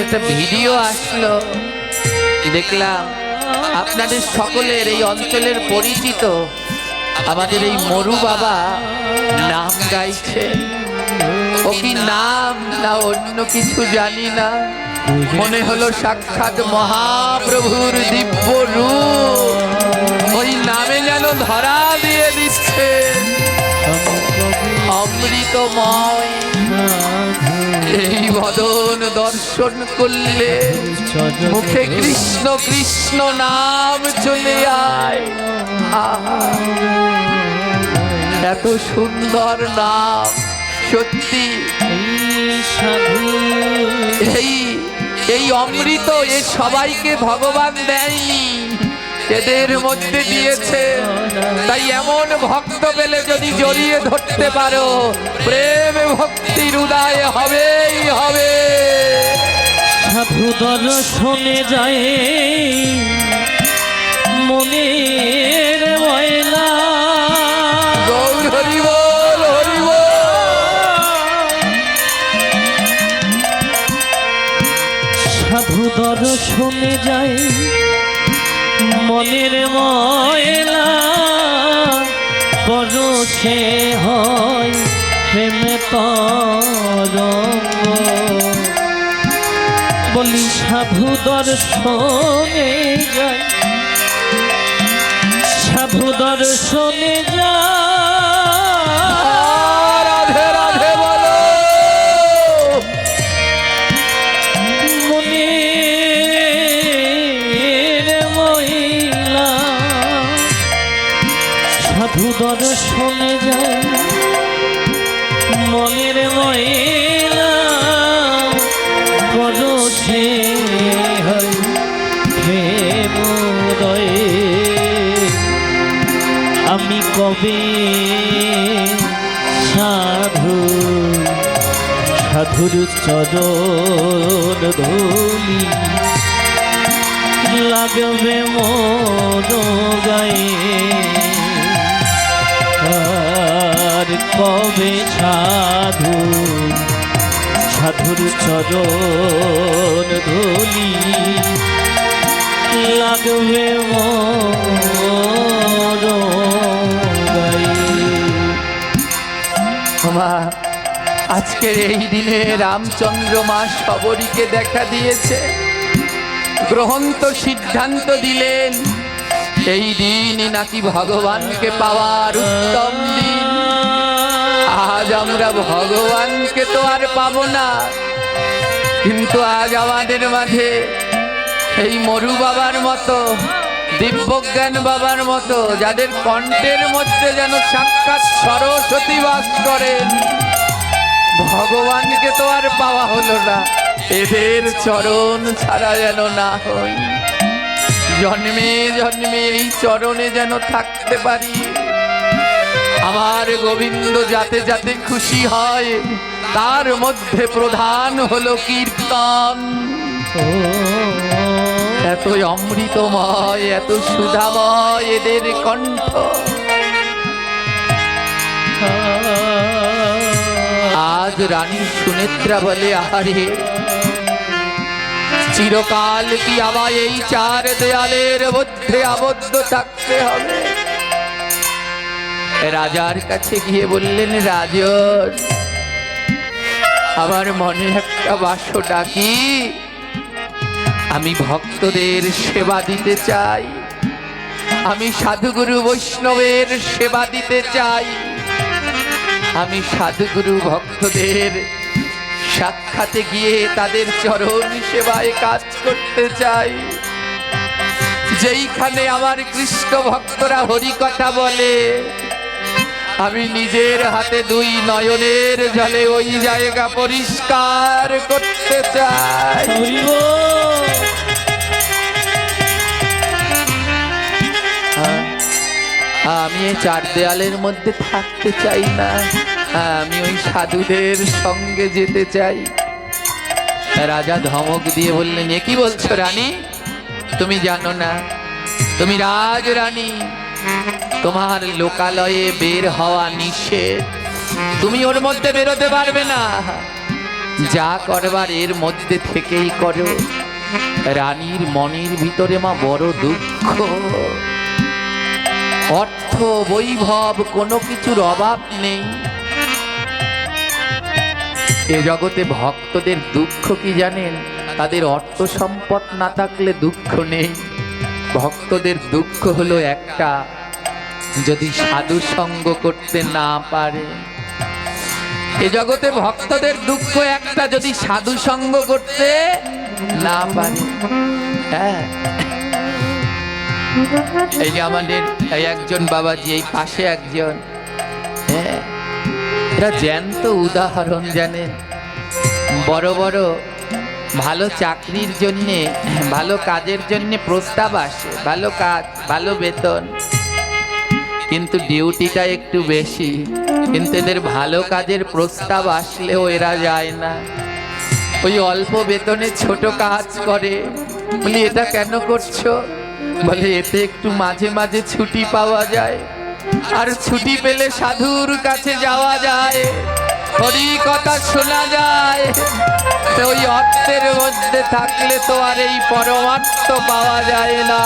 Speaker 1: একটা ভিডিও আসলো, দেখলাম আপনাদের সকলের এই অঞ্চলের পরিচিত আমাদের এই মরু বাবা নাম গাইছে। ও কি নাম না অন্য কিছু জানি না, মনে হলো সাক্ষাৎ মহাপ্রভুর দিব্য রূপ। ওই নামে যেন ধরা দিয়ে দিচ্ছে অমৃতময়। এই বদন দর্শন করলে মুখে কৃষ্ণ কৃষ্ণ নাম চলে আয়। আহা, এত সুন্দর নাম, সত্যি এই অমৃত এ সবাইকে ভগবান দেয়নি, এদের মধ্যে দিয়েছে। তাই এমন ভক্ত পেলে যদি জড়িয়ে ধরতে পারো, প্রেম ভক্তির উদয় হবেই হবে।
Speaker 2: সাধু দর্শনে যায় মনের ময়লা,
Speaker 1: গৌর হরি বল, হরি বল।
Speaker 2: সাধু দর্শনে যায় মনের ময়লা, পরশে হয় প্রেমে তরঙ্গ। বলি সাধু দর্শনে যায়, সাধু দর্শনে যায়,
Speaker 1: রাধে রাধে বলো।
Speaker 2: সাধু দর্শনে যাই মনের ময়লা করছে হয় প্রেমোদয়ে আমি কবে সাধুর চরণ ধুলি লাগবে মন গায়ে আর কবে সাধুর চরণ ধুলি লাগবে মন গায়ে।
Speaker 1: মা, আজকের এই দিনে রামচন্দ্র মা শবরীকে দেখা দিয়েছে, গ্রহন্ত সিদ্ধান্ত দিলেন এই দিন নাকি ভগবানকে পাওয়ার উত্তম দিন। আজ আমরা ভগবানকে তো আর পাবো না, কিন্তু আজ আমাদের মাঝে এই মরু বাবার মতো, দিব্যজ্ঞান বাবার মতো, যাদের কণ্ঠের মধ্যে যেন সাক্ষাৎ সরস্বতী বাস করেন, ভগবানকে তো আর পাওয়া হলো না। এদের চরণ ছাড়া যেন না হই, জন্মে জন্মে এই চরণে যেন থাকতে পারি। আমার গোবিন্দ যাতে যাতে খুশি হয়, তার মধ্যে প্রধান হলো কীর্তন। এত অমৃতময়, এত সুধাময় এদের কণ্ঠ। আজ রানী সুনেত্রা বলে, আহারে চিরকাল কি আমায় এই চার দেয়ালের মধ্যে আবদ্ধ থাকতে হবে? রাজার কাছে গিয়ে বললেন, রাজন, আমার মনে একটা বাসো ডাকি, আমি ভক্তদের সেবা দিতে চাই, আমি সাধুগুরু বৈষ্ণবের সেবা দিতে চাই, আমি সাধুগুরু ভক্তদের সাক্ষাতে গিয়ে তাদের চরণ সেবায় কাজ করতে চাই। যেইখানে আমার কৃষ্ণ ভক্তরা হরি কথা বলে, আমি নিজের হাতে দুই নয়নের জলে ওই জায়গা পরিষ্কার করতে চাই। আমি এই চার দেয়ালের মধ্যে থাকতে চাই না, আমি ওই সাধুদের সঙ্গে যেতে চাই। রাজা ধমক দিয়ে বললেন, এ কি বলছো রানী? তুমি জানো না তুমি রাজ রানী, তোমার লোকালয়ে বের হওয়া নিষেধ, তুমি ওর মধ্যে বেরোতে পারবে না, যা করবার এর মধ্যে থেকেই করো। রানীর মনের ভিতরে মা বড় দুঃখ, অর্থ বৈভব কোনো কিছুর অভাব নেই। এ জগতে ভক্তদের দুঃখ কি জানেন? তাদের অর্থ সম্পদ না থাকলে দুঃখ নেই। ভক্তদের দুঃখ হলো একটা, যদি সাধু সঙ্গ করতে না পারে। এ জগতে ভক্তদের দুঃখ একটা, যদি সাধু সঙ্গ করতে না পারে। হ্যাঁ, এই যে আমাদের এই একজন বাবাজি, এই পাশে একজন, হ্যাঁ, এরা জ্যান্ত উদাহরণ। জানেন, বড় বড় ভালো চাকরির জন্যে, ভালো কাজের জন্য প্রস্তাব আসে, ভালো কাজ, ভালো বেতন, কিন্তু ডিউটিটা একটু বেশি। কিন্তু এদের ভালো কাজের প্রস্তাব আসলেও এরা যায় না, ওই অল্প বেতনে ছোট কাজ করে। বলি, এটা কেন করছো? বলে, এতে একটু মাঝে মাঝে ছুটি পাওয়া যায়, আর ছুটি পেলে সাধুর কাছে যাওয়া যায়, হরি কথা শোনা যায়। ওই অর্থের মধ্যে থাকলে তো আর এই পরমার্থ পাওয়া যায় না।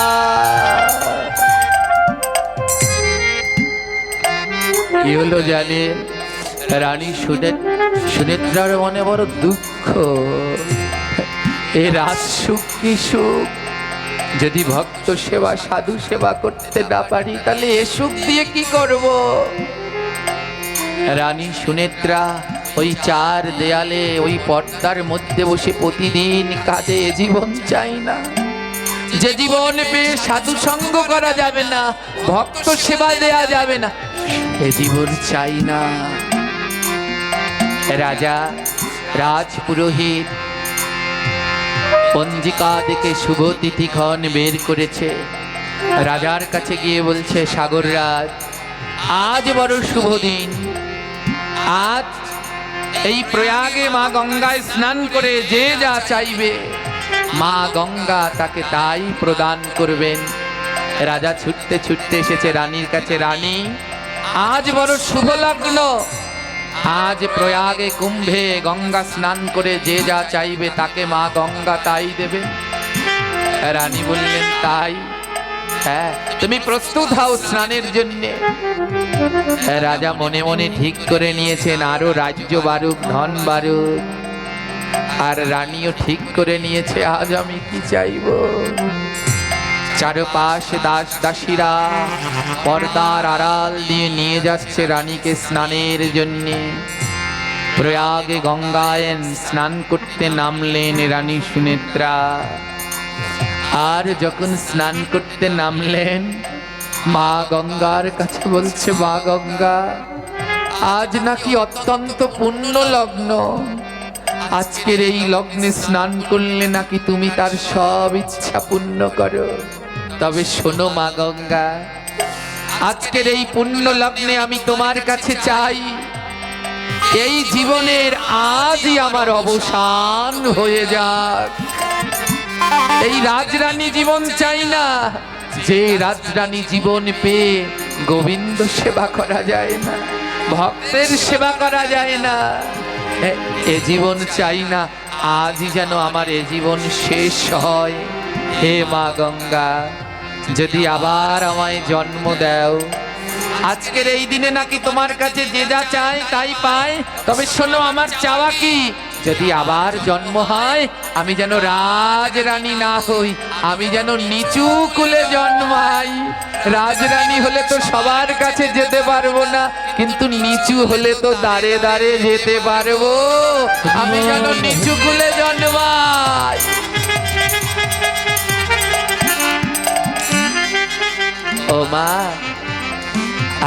Speaker 1: কি হলো জানেন? রানী সুনেত্রার মনে বড় দুঃখ। এ রাজ সুখ কি সুখ? যদি ভক্ত সেবা, সাধু সেবা করতে না পারি, তাহলে এ সুখ দিয়ে কি করব? রানী সুনেত্রা ওই চার দেয়ালে, ওই পর্দার মধ্যে বসে প্রতিদিন কাজে, জীবন চাই না। যে জীবন পেয়ে সাধু সঙ্গ করা যাবে না, ভক্ত সেবা দেয়া যাবে না, এ জীবন চাই না। রাজা রাজপুরোহিত পঞ্জিকা দেখে শুভ তিথিক্ষণ বের করেছে। রাজার কাছে গিয়ে বলছে, সাগররাজ, আজ বড় শুভ দিন। আজ এই প্রয়াগে মা গঙ্গায় স্নান করে যে যা চাইবে মা গঙ্গা তাকে তাই প্রদান করবেন। রাজা ছুটতে ছুটতে এসেছে রানীর কাছে। রানী, আজ বড় শুভ লগ্ন, আজ প্রয়াগে কুম্ভে গঙ্গা স্নান করে যে যা চাইবে তাকে মা গঙ্গা তাই দেবে। রানী বললেন, তাই? হ্যাঁ, তুমি প্রস্তুত হও স্নানের জন্য। রাজা মনে মনে ঠিক করে নিয়েছেন আরো রাজ্য বাড়ুক, ধন বাড়ুক। আর রানীও ঠিক করে নিয়েছে, আজ আমি কি চাইব। চারপাশে দাস দাসীরা পর্দার আড়াল দিয়ে নিয়ে যাচ্ছে রানীকে স্নানের জন্য। প্রয়াগে গঙ্গায় স্নান করতে নামলেন রানী সুনেত্রা। আর যখন স্নান করতে নামলেন, মা গঙ্গার কাছে বলছে, মা গঙ্গা, আজ নাকি অত্যন্ত পুণ্য লগ্ন। আজকের এই লগ্নে স্নান করলে নাকি তুমি তার সব ইচ্ছা পূর্ণ করো। তবে শোনো মা গঙ্গা, আজকের এই পুণ্য লগ্নে আমি তোমার কাছে চাই, এই জীবনের আজই আমার অবসান হয়ে যাক। এই রাজরানী জীবন চাই না, যে রাজরানী জীবন পেয়ে গোবিন্দ সেবা করা যায় না, ভক্তের সেবা করা যায় না, এ জীবন চাই না। আজই যেন আমার এ জীবন শেষ হয়। হে মা গঙ্গা, যদি আবার আমায় জন্ম দাও, আজকের এই দিনে নাকি তোমার কাছে যে যা চায় তাই পায়। তবে শোনো, আমার চাওয়া কি, যদি আবার জন্ম হয় আমি যেন রাজরানী না হই, আমি যেন নিচু কুলে জন্মাই। রাজরানী হলে তো সবার কাছে যেতে পারবো না, কিন্তু নিচু হলে তো দাঁড়ে দাঁড়ে যেতে পারবো। আমি যেন নিচু কুলে জন্মাই। ও মা,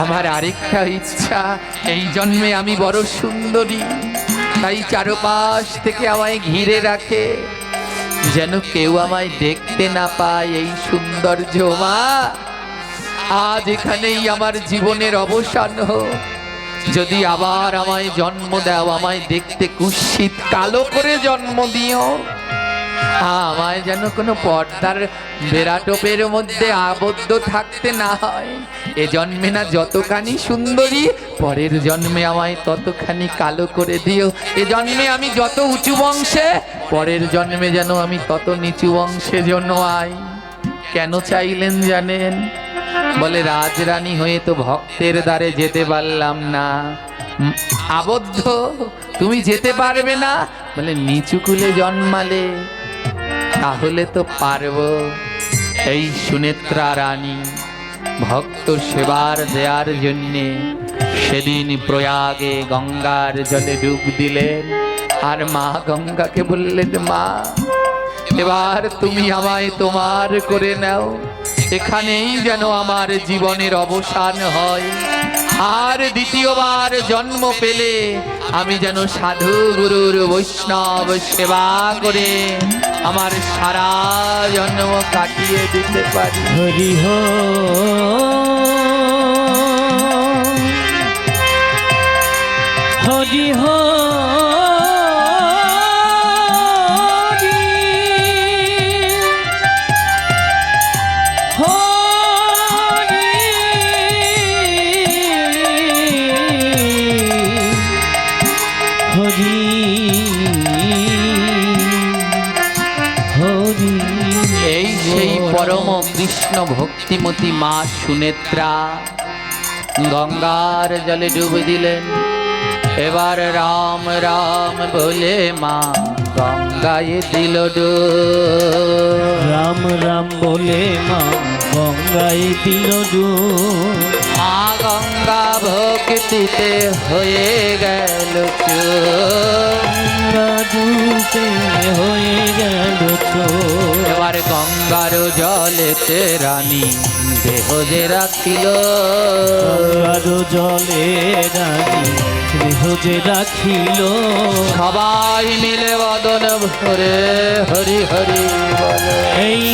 Speaker 1: আমার আরেকটা ইচ্ছা, এই জন্মে আমি বড় সুন্দরী, তাই চারপাশ থেকে আমায় ঘিরে রাখে, যেন কেউ আমায় দেখতে না পায় এই সৌন্দর্য। মা, আজ এখানেই আমার জীবনের অবসান হোক। যদি আবার আমায় জন্ম দাও, আমায় দেখতে কুৎসিত কালো করে জন্ম দিও। আমায় যেন কোনো পর্দার বেড়াটোপের মধ্যে আবদ্ধ থাকতে না হয়। এ জন্মে না যতখানি সুন্দরী, পরের জন্মে আমায় ততখানি কালো করে দিও। এ জন্মে আমি যত উঁচু বংশে, পরের জন্মে যেন আমি তত নিচু বংশে জন্মাই। কেন চাইলেন জানেন? বলে, রাজরানী হয়ে তো ভক্তের দ্বারে যেতে পারলাম না, আবদ্ধ, তুমি যেতে পারবে না। বলে, নিচু কুলে জন্মালে তাহলে তো পারবো। এই সুনেত্রা রানী ভক্ত সেবার দেয়ার জন্যে সেদিন প্রয়াগে গঙ্গার জলে ডুব দিলেন। আর মা গঙ্গাকে বললেন, মা, এবার তুমি আমায় তোমার করে নাও, এখানেই যেন আমার জীবনের অবসান হয়। আর দ্বিতীয়বার জন্ম পেলে আমি যেন সাধু গুরুর বৈষ্ণব সেবা করে আমার সারা জন্ম কাটিয়ে দিতে পারি।
Speaker 2: হরি হো হরি হো
Speaker 1: এই সেই পরম কৃষ্ণ ভক্তিমতী মা সুনেত্রা গঙ্গার জলে ডুবে দিলেন। এবার রাম রাম বলে মা গঙ্গায় দিল ডুব।
Speaker 2: রাম রাম বলে মা গঙ্গায় দিল ডুব।
Speaker 1: মা গঙ্গা ভক্তিতে হয়ে গেল চুপ।
Speaker 2: গঙ্গা ডুবে হয়ে গেল চুপ। হতো।
Speaker 1: এবার গঙ্গার জলেতে রানী দেহ যে রাখিল,
Speaker 2: গঙ্গার জলে রানী দেহ যে রাখিল,
Speaker 1: সবাই মিলে বদন ভরে হরি হরি বলে।
Speaker 2: এই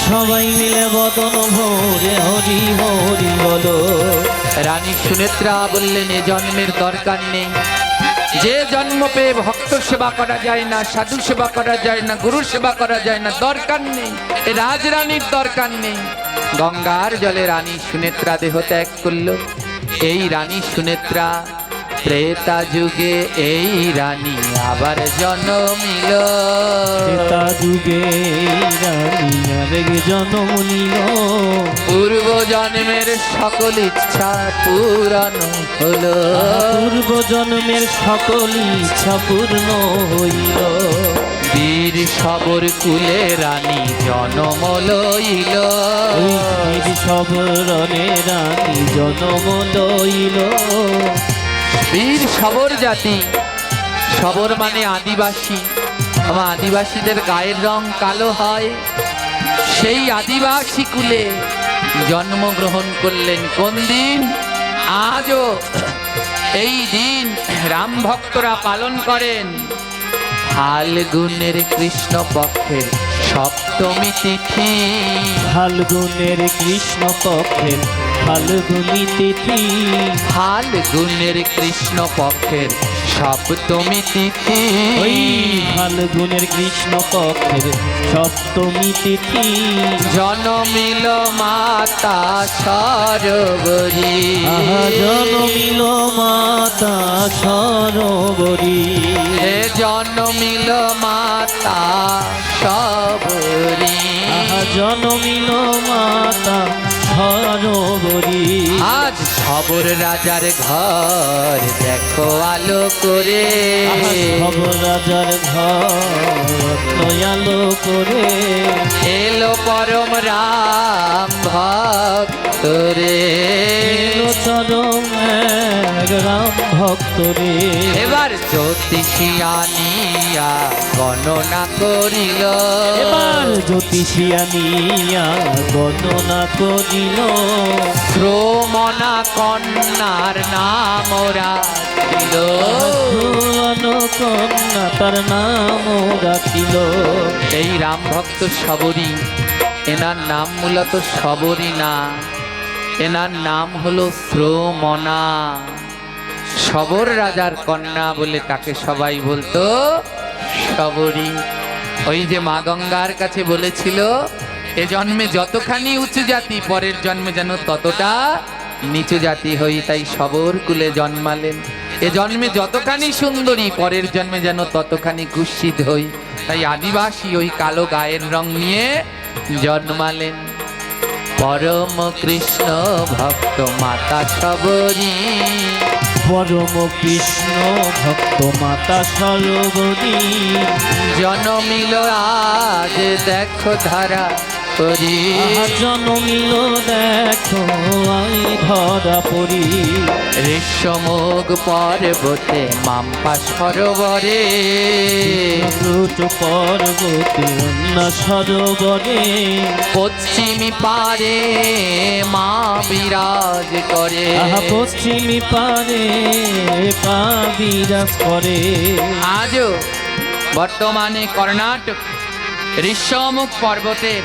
Speaker 2: সবাই মিলে বদন ভরে হরি হরি বলো।
Speaker 1: রানী সুনেত্রা বললেন, এ জন্মের দরকার নেই। যে জন্ম পেয়ে ভক্ত সেবা করা যায় না, সাধু সেবা করা যায় না, গুরু সেবা করা যায় না, দরকার নেই। এ রাজরানীর দরকার নেই। গঙ্গার জলে রানী সুনেত্রা দেহ ত্যাগ করল। এই রানী সুনেত্রা ত্রেতা যুগে এই রানী আবার জন্মিল।
Speaker 2: ত্রেতা যুগে রানী আরেক জন্ম নিল,
Speaker 1: পূর্ব জন্মের সকল ইচ্ছা পূরণ হলো।
Speaker 2: পূর্ব জন্মের সকল ইচ্ছা পূর্ণ হইল।
Speaker 1: বীর সবর কুলে রানী জনম লইল।
Speaker 2: ওই বীর সবরণে রানী জন্ম লইল।
Speaker 1: বীর সবর জাতি, সবর মানে আদিবাসী। আমার আদিবাসীদের গায়ের রং কালো হয়। সেই আদিবাসী কুলে জন্মগ্রহণ করলেন। কোন দিন? আজও এই দিন রাম ভক্তরা পালন করেন। ফাল্গুনের কৃষ্ণ পক্ষের সপ্তমী তিথি।
Speaker 2: ফাল্গুনের কৃষ্ণ পক্ষের ফাল্গুনী তিথি,
Speaker 1: ফাল্গুনের কৃষ্ণ পক্ষের সপ্তমী তিথি।
Speaker 2: ওই ফাল্গুনের কৃষ্ণ পক্ষের সপ্তমী তিথি,
Speaker 1: জনমিল মাতা সরোবরী।
Speaker 2: আহা জনমিল মাতা সরোবরী,
Speaker 1: হে জনমিল মাতা সরোবরী।
Speaker 2: আহা জনমিল মাতা সরোবরী।
Speaker 1: আজ সবর রাজার ঘর দেখো আলো করে।
Speaker 2: আহা সব রাজার ঘর আলো করে,
Speaker 1: এলো পরম রাম ভক্ত রে।
Speaker 2: এলো চরম এক রাম ভক্ত রে।
Speaker 1: এবার জ্যোতিষী আনিয়া গণনা করিল।
Speaker 2: এবার জ্যোতিষী আনিয়া গণনা করিল,
Speaker 1: শ্রমণা কন্যার নাম রাখিল।
Speaker 2: কন্যা তার নাম রাখিল।
Speaker 1: এই রাম ভক্ত সবরী, এনার নাম মূলত সবরী না, এনার নাম হলো শ্রমণা। সবর রাজার কন্যা বলে তাকে সবাই বলতো সবরী। ওই যে মা গঙ্গার কাছে বলেছিল, এ জন্মে যতখানি উঁচু জাতি, পরের জন্মে যেন ততটা নিচু জাতি হই। তাই সবর কুলে জন্মালেন। এ জন্মে যতখানি সুন্দরী, পরের জন্মে যেন ততখানি কুৎসিত হই। তাই আদিবাসী ওই কালো গায়ের রং নিয়ে জন্মালেন। পরম কৃষ্ণ ভক্ত মাতা সবরী।
Speaker 2: পরম কৃষ্ণ ভক্ত মাতা সরোবরী,
Speaker 1: জনমিল আজ দেখো ধারা করি।
Speaker 2: আহা জনমিল দেখো আই ধরা পড়ি।
Speaker 1: ঋষ্যমুখ পর্বতে মাম্পা সরোবরে।
Speaker 2: দ্রুত পর্বতে অন্য সরোবরে,
Speaker 1: পশ্চিমী পারে মা বিরাজ করে।
Speaker 2: আহা পশ্চিমী পারে পা বিরাজ করে।
Speaker 1: আজও বর্তমানে কর্ণাটক ঋষ্যমুখ পর্বতের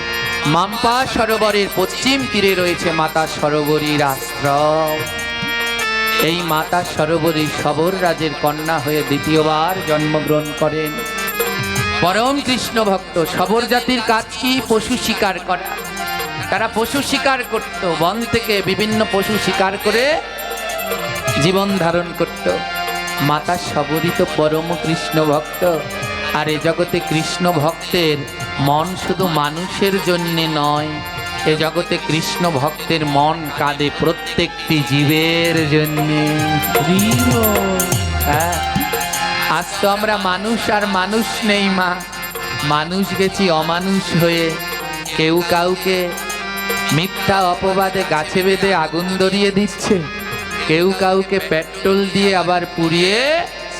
Speaker 1: মাম্পা সরোবরের পশ্চিম তীরে রয়েছে মাতা সরোবরীর আশ্রম। এই মাতা সরোবরী সবর রাজের কন্যা হয়ে দ্বিতীয়বার জন্মগ্রহণ করেন। পরম কৃষ্ণ ভক্ত। সবর জাতির কাজ কি? পশু শিকার করা। তারা পশু শিকার করত, বন থেকে বিভিন্ন পশু শিকার করে জীবন ধারণ করত। মাতা সবরী তো পরম কৃষ্ণ ভক্ত। আর এ জগতে কৃষ্ণ ভক্তের মন শুধু মানুষের জন্যে নয়, এ জগতে কৃষ্ণ ভক্তের মন কাঁদে প্রত্যেকটি জীবের জন্যে। হ্যাঁ, আজ তো আমরা মানুষ আর মানুষ নেই মা, মানুষ গেছি অমানুষ হয়ে। কেউ কাউকে মিথ্যা অপবাদে গাছে বেঁধে আগুন ধরিয়ে দিচ্ছে, কেউ কাউকে পেট্রোল দিয়ে আবার পুড়িয়ে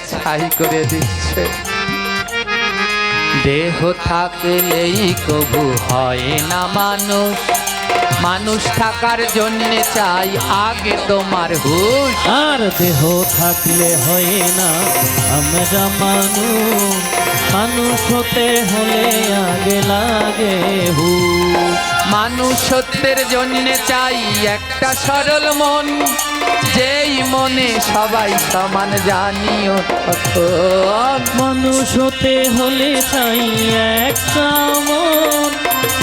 Speaker 1: ছাই করে দিচ্ছে। দেহ থাকলেই কবু হয় না মানুষ, মানুষ থাকার জন্যে চাই আগে তোমার হুশ।
Speaker 2: আর দেহ থাকলে হয় না আমরা মানুষ, মানুষ হতে হলে আগে লাগে হুশ।
Speaker 1: মানুষ সত্যের জন্যে চাই একটা সরল মন, যেই মনে সবাই সমান জানিও তখন।
Speaker 2: মানুষ হতে হলে চাই একটা মন,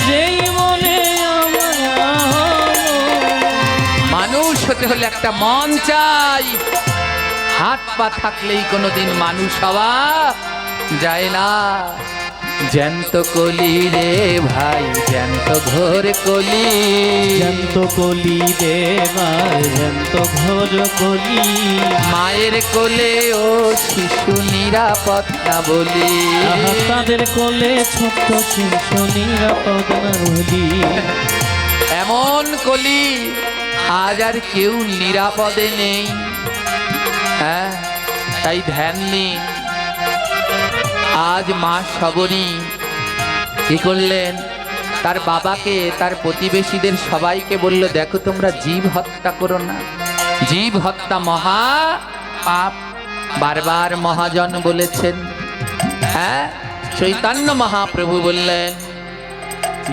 Speaker 2: যেই মনে আমরা হবো।
Speaker 1: মানুষ হতে হলে একটা মন চাই, হাত পা থাকলেই কোনোদিন মানুষ হওয়া যায় না। জ্যান্ত কলি রে ভাই, জ্যান্ত ঘোর কলি,
Speaker 2: জ্যান্ত কলি দেবার জ্যান্ত ঘোর কলি।
Speaker 1: মায়ের কোলে ও শিশু নিরাপদ না বলি।
Speaker 2: আহা, তাদের কোলে ছোট্ট শিশু নিরাপদ না বলি।
Speaker 1: এমন কলি আজ আর কেউ নিরাপদে নেই। হ্যাঁ, তাই ধ্যান নিন। আজ মা শবরী কি করলেন, তার বাবাকে তার প্রতিবেশীদের সবাইকে বলল, দেখো তোমরা জীব হত্যা করো না, জীব হত্যা মহা পাপ। বারবার মহাজন বলেছেন। হ্যাঁ, চৈতন্য মহাপ্রভু বললেন,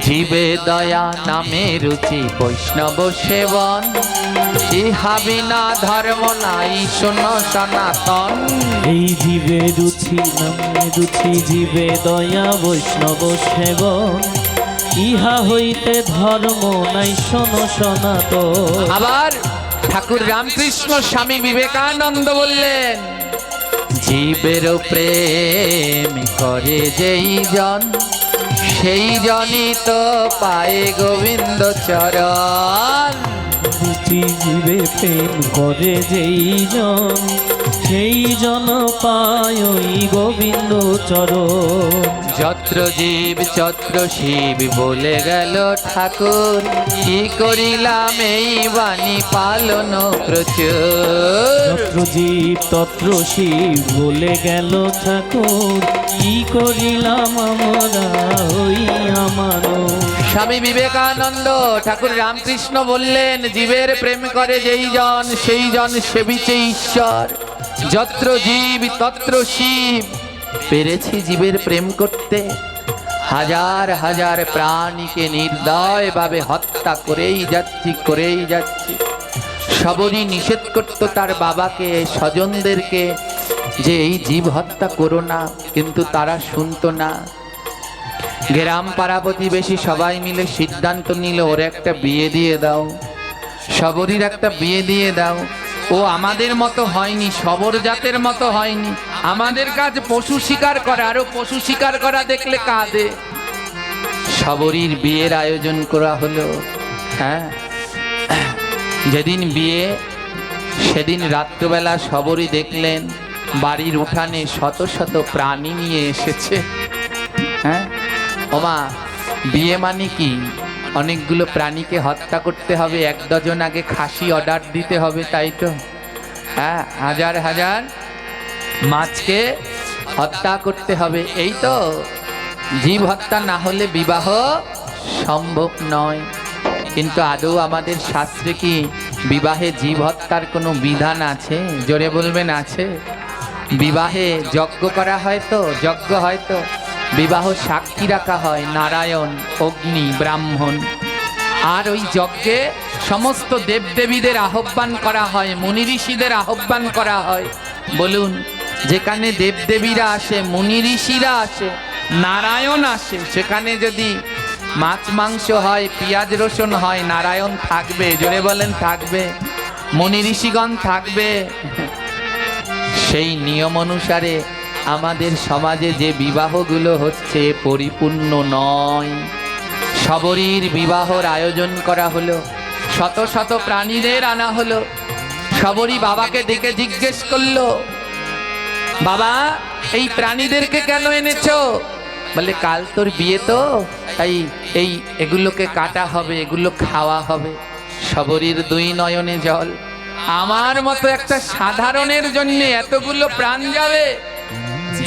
Speaker 1: জীবে দয়া নামে রুচি বৈষ্ণব সেবন, ইহা বিনা ধর্ম নাই শোনো সনাতন।
Speaker 2: এই জীবে রুচি নামে রুচি, জীবে দয়া বৈষ্ণব সেবন, ইহা হইতে ধর্ম নাই শোনো সনাতন।
Speaker 1: আবার ঠাকুর রামকৃষ্ণ স্বামী বিবেকানন্দ বললেন, জীবের প্রেম করে যেই জন, সেই জনই তো পায় গোবিন্দ চরণ।
Speaker 2: রুচি জীবে প্রেম করে যেই জন, সেই জন পায় ওই গোবিন্দ চরণ।
Speaker 1: যত্র জীব তত্র শিব বলে গেল ঠাকুর, কি করিলাম এই বাণী পালন প্রচুর।
Speaker 2: যত্র জীব তত্র শিব বলে গেল ঠাকুর, কি করিলাম আমরা ওই আমারও।
Speaker 1: স্বামী বিবেকানন্দ ঠাকুর রামকৃষ্ণ বললেন, জীবের প্রেম করে যেই জন, সেই জন সেবিছে ঈশ্বর। যত্র জীব তত্র শিব। পেরেছি জীবের প্রেম করতে, হাজার হাজার প্রাণীকে নির্দয়ভাবে হত্যা করেই যাচ্ছি। সবরই নিষেধ করত তার বাবাকে, স্বজনদেরকে, যে এই জীব হত্যা করো না, কিন্তু তারা শুনতো না। গ্রাম পাড়া প্রতিবেশী সবাই মিলে সিদ্ধান্ত নিল, ওর একটা বিয়ে দিয়ে দাও, সবরীর একটা বিয়ে দিয়ে দাও। ও আমাদের মতো হয়নি, সবর জাতের মতো হয়নি। আমাদের কাজ পশু শিকার করা, আরো পশু শিকার করা দেখলে কাঁদে। সবরীর বিয়ের আয়োজন করা হলো। হ্যাঁ, যেদিন বিয়ে সেদিন রাত্রবেলা সবরী দেখলেন বাড়ির উঠানে শত শত প্রাণী নিয়ে এসেছে। হ্যাঁ, ওমা, বিয়ে মানে কি? অনেকগুলো প্রাণীকে হত্যা করতে হবে, 1 ডজন আগে খাসি অর্ডার দিতে হবে, তাই তো? হ্যাঁ, হাজার হাজার মাছকে হত্যা করতে হবে, এই তো। জীব হত্যা না হলে বিবাহ সম্ভব নয়। কিন্তু আদৌ আমাদের শাস্ত্রে কি বিবাহে জীব হত্যার কোনো বিধান আছে? জোরে বলবেন, আছে? বিবাহে যজ্ঞ করা হয় তো, যজ্ঞ হয় তো, বিবাহ সাক্ষী রাখা হয় নারায়ণ, অগ্নি, ব্রাহ্মণ। আর ওই যজ্ঞে সমস্ত দেবদেবীদের আহ্বান করা হয়, মুনি ঋষিদের আহ্বান করা হয়। বলুন, যেখানে দেবদেবীরা আসে, মুনি ঋষিরা আসে, নারায়ণ আসে, সেখানে যদি মাছ মাংস হয়, পেঁয়াজ রসুন হয়, নারায়ণ থাকবে। জোরে বলেন, থাকবে। মুনি ঋষিগণ থাকবে। সেই নিয়ম অনুসারে আমাদের সমাজে যে বিবাহগুলো হচ্ছে পরিপূর্ণ নয়। সবরীর বিবাহর আয়োজন করা হলো, শত শত প্রাণীদের আনা হলো। সবরী বাবাকে ডেকে জিজ্ঞেস করলো, বাবা, এই প্রাণীদেরকে কেন এনেছো? বলে, কাল তোর বিয়ে তো, তাই এগুলোকে কাটা হবে, এগুলো খাওয়া হবে। সবরীর 2 নয়নে জল। আমার মতো একটা সাধারণের জন্য এতগুলো প্রাণ যাবে?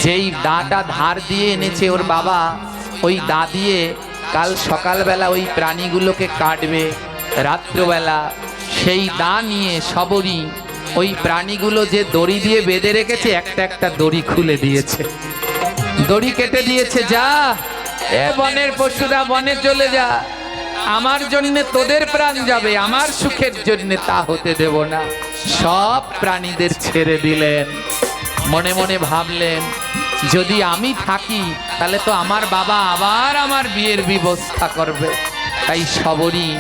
Speaker 1: যেই দাটা ধার দিয়ে এনেছে ওর বাবা, ওই দা দিয়ে কাল সকালবেলা ওই প্রাণীগুলোকে কাটবে, রাত্রবেলা সেই দা নিয়ে শবরী ওই প্রাণীগুলো যে দড়ি দিয়ে বেঁধে রেখেছে একটা একটা দড়ি খুলে দিয়েছে, দড়ি কেটে দিয়েছে। যা এ বনের পশুরা বনে চলে যা, আমার জন্য তোদের প্রাণ যাবে, আমার সুখের জন্য তা হতে দেব না। সব প্রাণীদের ছেড়ে দিলেন। মনে মনে ভাবলেন যদি আমি থাকি তাহলে তো আমার বাবা আবার আমার বিয়ের ব্যবস্থা করবে। তাই শবরী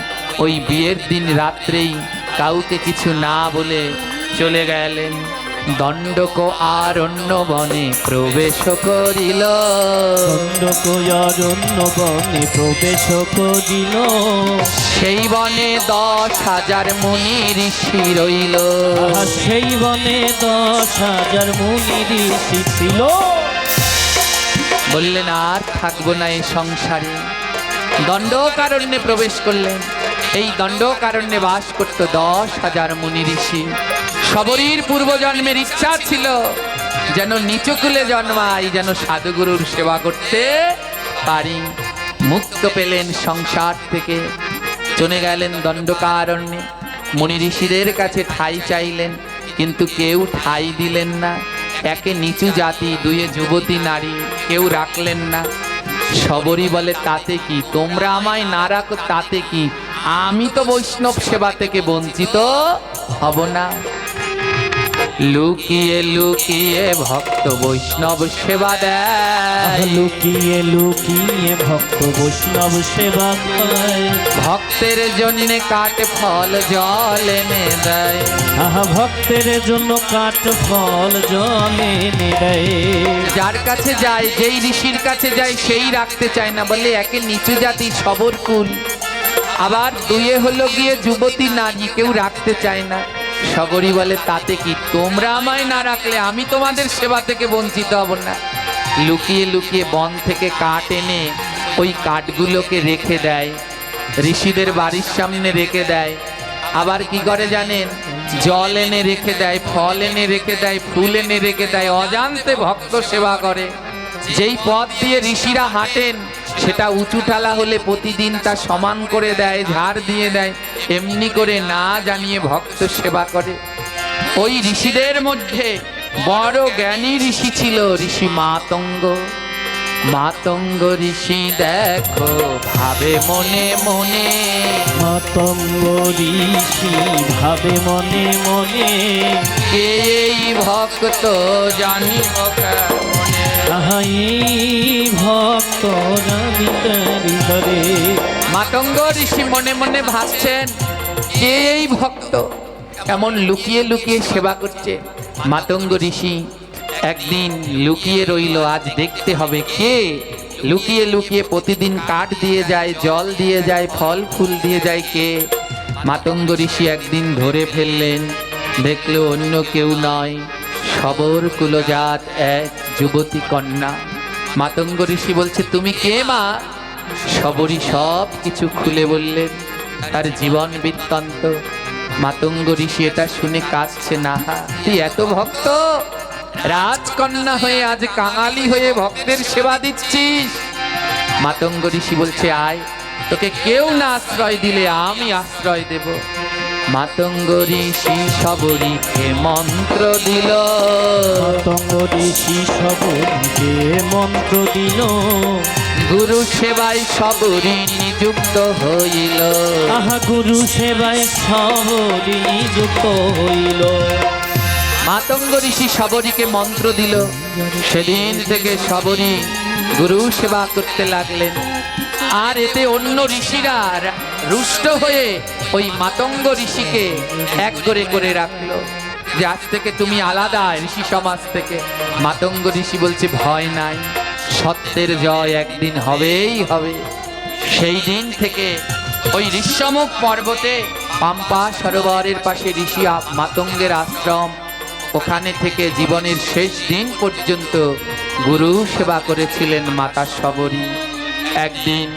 Speaker 1: ওই বিয়ের দিন রাত্রেই কাউকে কিছু না বলে চলে গেলেন। দণ্ডক আরণ্য বনে প্রবেশ করিল,
Speaker 2: দণ্ডক অরণ্য বনে প্রবেশ করিল।
Speaker 1: সেই বনে 10,000 মুনি ঋষি রইল।
Speaker 2: সেই বনে 10,000 মুনি ঋষি ছিল।
Speaker 1: বললেন আর থাকবো না এই সংসারে। দণ্ডকারণ্যে প্রবেশ করলেন। এই দণ্ডকারণ্যে বাস করত 10,000 মুনি ঋষি। শবরীর পূর্বজন্মের ইচ্ছা ছিল যেন নিচুকুলে জন্মাই, যেন সাধুগুরুর সেবা করতে পারি। মুক্ত পেলেন সংসার থেকে, চলে গেলেন দণ্ডকারণ্যে। মুনি ঋষিদের কাছে ঠাঁই চাইলেন, কিন্তু কেউ ঠাঁই দিলেন না। একে নিচু জাতি, দুয়ে যুবতী নারী, কেউ রাখলেন না। শবরী বলে তাতে কি, তোমরা আমায় না রাখো তাতে কি, আমি তো বৈষ্ণব সেবা থেকে বঞ্চিত হব না। লুকিয়ে লুকিয়ে ভক্ত বৈষ্ণব সেবা দেয়,
Speaker 2: লুকিয়ে লুকিয়ে ভক্ত বৈষ্ণব সেবা দেয়।
Speaker 1: ভক্তের জন্য কাট ফল জল এনে দেয়।
Speaker 2: আহা ভক্তের জন্য কাঠ ফল জল এনে দেয়।
Speaker 1: যার কাছে যায়, যেই ঋষির কাছে যায় সেই রাখতে চায় না, বলে একে নিচু জাতি সবর কুল, আবার দুয়ে হলো গিয়ে যুবতী নারী, কেউ রাখতে চায় না। শবরী বলে তাতে কি, তোমরা আমায় না রাখলে আমি তোমাদের সেবা থেকে বঞ্চিত হব না। লুকিয়ে লুকিয়ে বন থেকে কাঠ এনে ওই কাঠগুলোকে রেখে দেয়, ঋষিদের বাড়ির সামনে রেখে দেয়। আবার কি করে জানেন, জল এনে রেখে দেয়, ফল এনে রেখে দেয়, ফুল এনে রেখে দেয়। অজান্তে ভক্ত সেবা করে। যেই পথ দিয়ে ঋষিরা হাঁটেন সেটা উঁচু ঠালা হলে প্রতিদিন তা সমান করে দেয়, ঝাড় দিয়ে দেয়। এমনি করে না জানিয়ে ভক্ত সেবা করে। ওই ঋষিদের মধ্যে বড় জ্ঞানী ঋষি ছিল ঋষি মাতঙ্গ। মাতঙ্গ ঋষি দেখো ভাবে মনে মনে,
Speaker 2: মাতঙ্গ ঋষি ভাবে মনে মনে।
Speaker 1: কে এই ভক্ত জানিব কেমনে,
Speaker 2: আহাই ভক্ত জানিতে হৃদয়ে।
Speaker 1: মাতঙ্গ ঋষি মনে মনে ভাবছেন কে এই ভক্ত এমন লুকিয়ে লুকিয়ে সেবা করছে। মাতঙ্গ ঋষি একদিন লুকিয়ে রইল, আজ দেখতে হবে কে লুকিয়ে লুকিয়ে প্রতিদিন কাঠ দিয়ে যায়, জল দিয়ে যায়, ফল ফুল দিয়ে যায়, কে। মাতঙ্গ ঋষি একদিন ধরে ফেললেন, দেখলো অন্য কেউ নয়, সবর কুলজাত এক যুবতী কন্যা। মাতঙ্গ ঋষি বলছে তুমি কে মা? শবরী সব কিছু খুলে বললেন, তার জীবন বৃত্তান্ত। মাতঙ্গ ঋষি এটা শুনে কাঁদছে, না তুই এত ভক্ত, রাজকন্যা হয়ে আজ কাঙালি হয়ে ভক্তের সেবা দিচ্ছিস। মাতঙ্গ ঋষি বলছে আয়, তোকে কেউ না আশ্রয় দিলে আমি আশ্রয় দেব। মাতঙ্গ ঋষি শবরীকে মন্ত্র দিল,
Speaker 2: মাতঙ্গ ঋষি শবরীকে মন্ত্র দিল।
Speaker 1: গুরু সেবায় শবরী নিযুক্ত হইল।
Speaker 2: আহা গুরু সেবায় শবরী নিযুক্ত হইল।
Speaker 1: মাতঙ্গ ঋষি শবরীকে মন্ত্র দিল। সেদিন থেকে শবরী গুরু সেবা করতে লাগলেন। আর এতে অন্য ঋষিরা রুষ্ট হয়ে ওই মাতঙ্গ ঋষিকে এক করে করে রাখলো যে আজ থেকে তুমি আলাদা ঋষি সমাজ থেকে। মাতঙ্গ ঋষি বলছে ভয় নাই, সত্যের জয় একদিন হবেই হবে। সেই দিন থেকে ওই ঋষ্যমুখ পর্বতে পাম্পা সরোবরের পাশে ঋষি মাতঙ্গের আশ্রম। ওখানে থেকে জীবনের শেষ দিন পর্যন্ত গুরু সেবা করেছিলেন মাতা শবরী। একদিন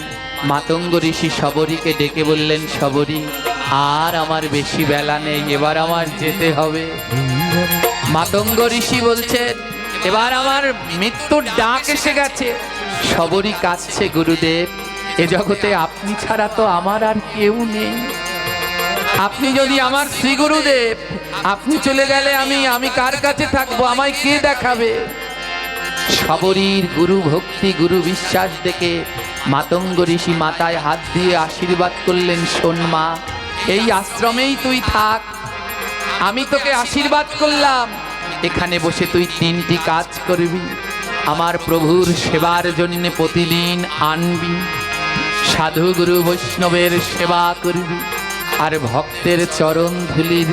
Speaker 1: মাতঙ্গ ঋষি শবরীকে ডেকে বললেন, শবরী আর আমার বেশি বেলা নেই, এবার আমার যেতে হবে। মাতঙ্গ ঋষি বলছেন এবার আমার মৃত্যুর ডাক এসে গেছে। সবরই কাছে গুরুদেব, এ জগতে আপনি ছাড়া তো আমার আর কেউ নেই। আপনি যদি আমার শ্রী গুরুদেব, আপনি চলে গেলে আমি কার কাছে থাকবো? আমায় কে দেখাবে? সবরীর গুরু ভক্তি, গুরু বিশ্বাস দেখে মাতঙ্গ ঋষি মাথায় হাত দিয়ে আশীর্বাদ করলেন, শোন মা, এই আশ্রমেই তুই থাক, আমি তোকে আশীর্বাদ করলাম। এখানে বসে তুই 3টি কাজ করবি। আমার প্রভুর সেবার জন্য প্রতিদিন আনবি, সাধু গুরু বৈষ্ণবের সেবা করবি, আর ভক্তের চরণ ধুলির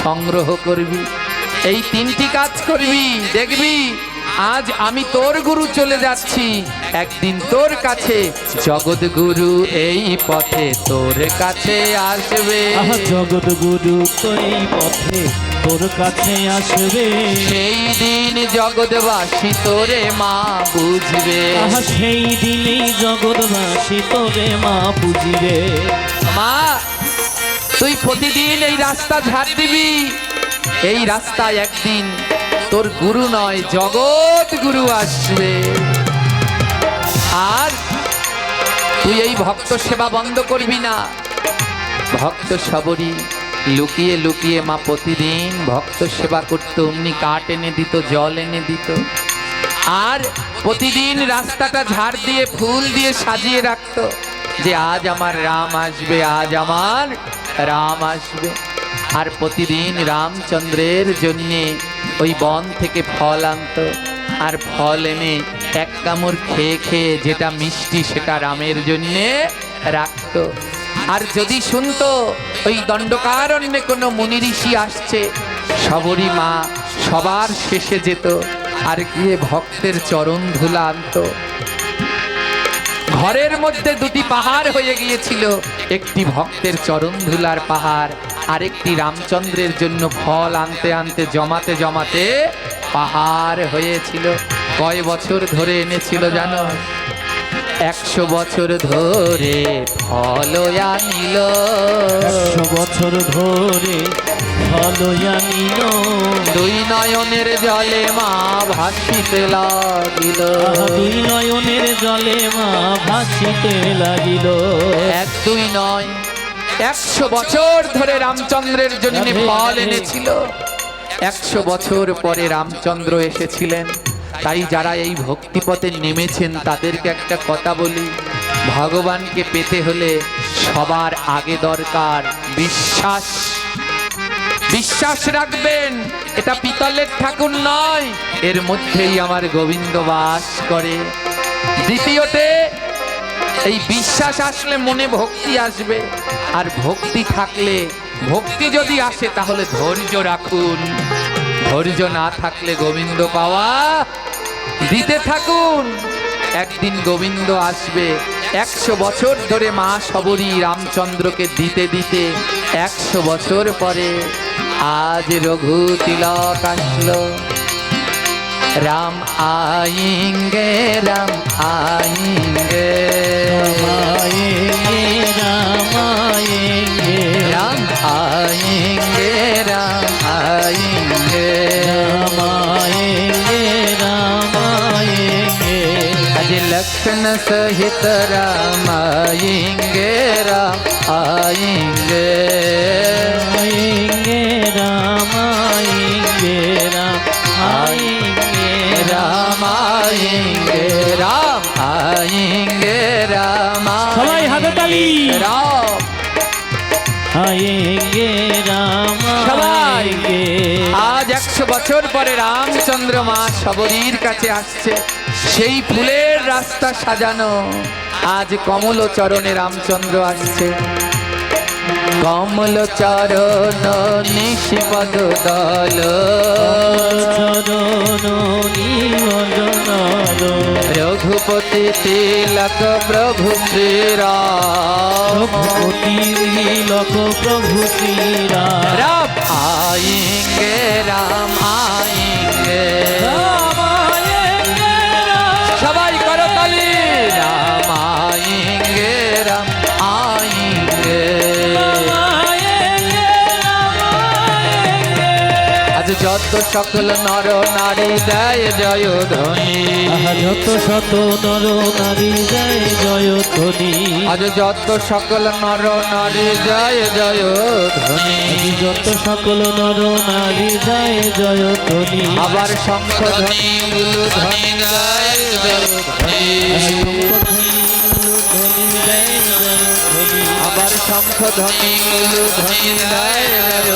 Speaker 1: সংগ্রহ করবি। এই 3টি কাজ করবি, দেখবি আজ আমি তোর গুরু চলে যাচ্ছি, একদিন তোর কাছে জগৎগুরু এই পথে তোর কাছে আসবে।
Speaker 2: জগৎগুরু তো এই পথে তোর কাছে আসবে,
Speaker 1: সেই দিন জগৎবাসী তোরে মা বুঝবে।
Speaker 2: সেই দিনেই জগৎবাসী তোরে মা বুঝিবে।
Speaker 1: মা, তুই প্রতিদিন এই রাস্তা ঝাড় দিবি, এই রাস্তায় একদিন তোর গুরু নয় জগৎ গুরু আসবে। আর তুই এই ভক্ত সেবা বন্ধ করবি না। ভক্ত সবরী লুকিয়ে লুকিয়ে মা প্রতিদিন ভক্ত সেবা করত, অমনি কাঠ এনে দিত, জল এনে দিত, আর প্রতিদিন রাস্তাটা ঝাড় দিয়ে ফুল দিয়ে সাজিয়ে রাখতো, যে আজ আমার রাম আসবে, আজ আমার রাম আসবে। আর প্রতিদিন রামচন্দ্রের জন্যে ওই বন থেকে ফল আনতো, আর ফল এনে এক কামড় খেয়ে খেয়ে যেটা মিষ্টি সেটা রামের জন্যে রাখতো। আর যদি শুনতো ওই দণ্ডকারণ্যে কোনো মুনি ঋষি আসছে, সবরী মা সবার শেষে যেত আর গিয়ে ভক্তের চরণ ধুলা আনতো। ঘরের মধ্যে 2টি পাহাড় হয়ে গিয়েছিল, একটি ভক্তের চরণ ধুলার পাহাড়, আরেকটি রামচন্দ্রের জন্য ফল আনতে আনতে জমাতে জমাতে পাহাড় হয়েছিল। কয় বছর ধরে এনেছিল জানো? 100 বছর ধরে ফল আনিল,
Speaker 2: 100 বছর ধরে ফল আনিল।
Speaker 1: 2 নয়নের জলে মা ভাসিতে লাগিল,
Speaker 2: 2 নয়নের জলে মা ভাসিতে লাগিল।
Speaker 1: 1 2 নয়, 100 বছর ধরে রামচন্দ্রের জন্য ফল এনেছিল। 100 বছর পরে রামচন্দ্র এসেছিলেন। তাই যারা এই ভক্তিপথে নেমেছেন তাদেরকে একটা কথা বলি, ভগবানকে পেতে হলে সবার আগে দরকার বিশ্বাস। বিশ্বাস রাখবেন, এটা পিতলের ঠাকুর নয়, এর মধ্যেই আমার গোবিন্দ বাস করে। দ্বিতীয়তে, এই বিশ্বাস আসলে মনে ভক্তি আসবে, আর ভক্তি থাকলে, ভক্তি যদি আসে তাহলে ধৈর্য রাখুন, ধৈর্য না থাকলে গোবিন্দ পাওয়া দিতে থাকুন, একদিন গোবিন্দ আসবে। 100 বছর ধরে মা সবরী রামচন্দ্রকে দিতে দিতে 100 বছর পরে আজ রঘু তিলক আসলো। রাম আয়েঙ্গে, রাম আয়েঙ্গে,
Speaker 2: রাম আয়েঙ্গে,
Speaker 1: রাম আয়েঙ্গে, রাম আয়েঙ্গে,
Speaker 2: রাম আয়েঙ্গে, রাম আয়েঙ্গে।
Speaker 1: आज लक्ष्मण सहित राम आएंगे, राम आएंगे,
Speaker 2: आएंगे राम आएंगे, राम आएंगे,
Speaker 1: राम आएंगे, राम आएंगे, राम
Speaker 2: সবাই হাতে তালি।
Speaker 1: राम
Speaker 2: आएंगे राम
Speaker 1: সবাই
Speaker 2: आएंगे।
Speaker 1: আজ 100 বছর পরে রামচন্দ্র মা সবরীর কাছে আসছে। সেই ফুলের রাস্তা সাজানো, আজ কমল চরণে রামচন্দ্র আসছে। কমল চরণ নিশিপদ দল,
Speaker 2: চরণ নিরঞ্জন
Speaker 1: রঘুপতি তিলক প্রভু শ্রীরাম,
Speaker 2: রঘুপতি তিলক প্রভু শ্রীরাম।
Speaker 1: রাম আয়েঙ্গে, রাম আয়েঙ্গে,
Speaker 2: রাম আয়েঙ্গে,
Speaker 1: সবাই করতালি, রাম আয়েঙ্গে, রাম আয়েঙ্গে।
Speaker 2: রাম আয়েঙ্গে, রাম আয়েঙ্গে।
Speaker 1: আজ আজ যত সকল নর নারী দেয় জয় ধ্বনি,
Speaker 2: যত শত নর নারী দেয় জয় ধ্বনি,
Speaker 1: আজ যত সকল নর নারী জয় জয় ধ্বনি,
Speaker 2: যত সকল নর নারী দেয় জয় ধ্বনি,
Speaker 1: আবার শঙ্খ ধ্বনি উলু ধ্বনি দেয় জয় ধ্বনি, আবার শঙ্খ ধ্বনি উলু ধ্বনি দেয় জয়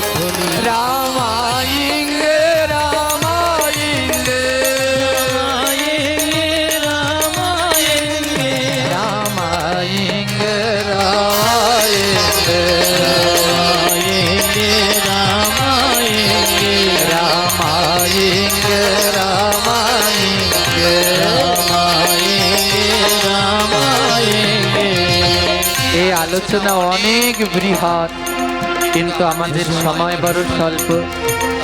Speaker 1: ধ্বনি, রামায়িঙ্গে রামায়িঙ্গে রামায়িঙ্গে রামায়িঙ্গে রামায়িঙ্গে রামায়িঙ্গে রামায়িঙ্গে। এই আলোচনা অনেক বৃহৎ, কিন্তু আমাদের সময় বড় স্বল্প।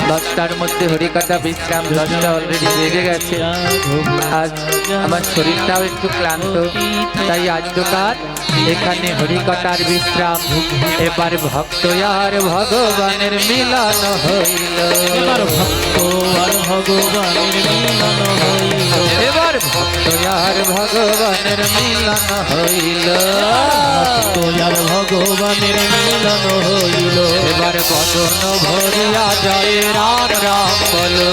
Speaker 1: 10টার মধ্যে হরিকথা বিশ্রাম, 10টা অলরেডি বেজে গেছে। আজ আমার শরীরটাও একটু ক্লান্ত, তাই আজ দোকান এখানে হরিকথার বিশ্রাম। এবার ভক্ত আর ভগবানের মিলন হইল,
Speaker 2: এবার ভক্ত আর ভগবানের মিলন হইল,
Speaker 1: এবার ভক্ত আর ভগবানের মিলন হইল,
Speaker 2: ভক্ত আর ভগবানের মিলন হইল।
Speaker 1: এবার বদন ভরিয়া জয় রাম রাম বলো,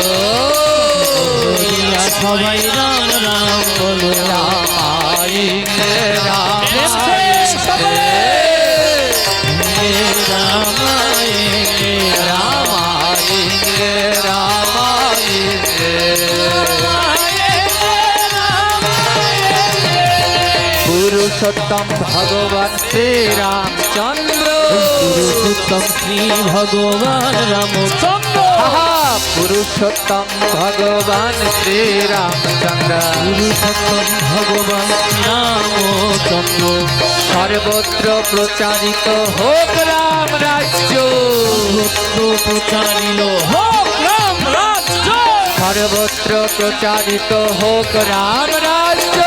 Speaker 2: বলিয়া সবাই রাম রাম বলো,
Speaker 1: রামায়িঙ্গে রামায়িঙ্গে
Speaker 2: রামায়ণে
Speaker 1: রামায়িঙ্গে রামায়িঙ্গে। পুরুষোত্তম ভগবান শ্রীরামচন্দ্র,
Speaker 2: পুরুষোত্তম শ্রী ভগবান রামচন্দ্র,
Speaker 1: পুরুষোত্তম ভগবান শ্রীরামচন্দ্র,
Speaker 2: পুরুষোত্তম ভগবান রামচন্দ্র।
Speaker 1: সর্বত্র প্রচারিত হোক রাম রাজ্য,
Speaker 2: সর্বত্র প্রচারিল হোক রাম রাজ্য,
Speaker 1: সর্বত্র প্রচারিত হোক রাম রাজ্য,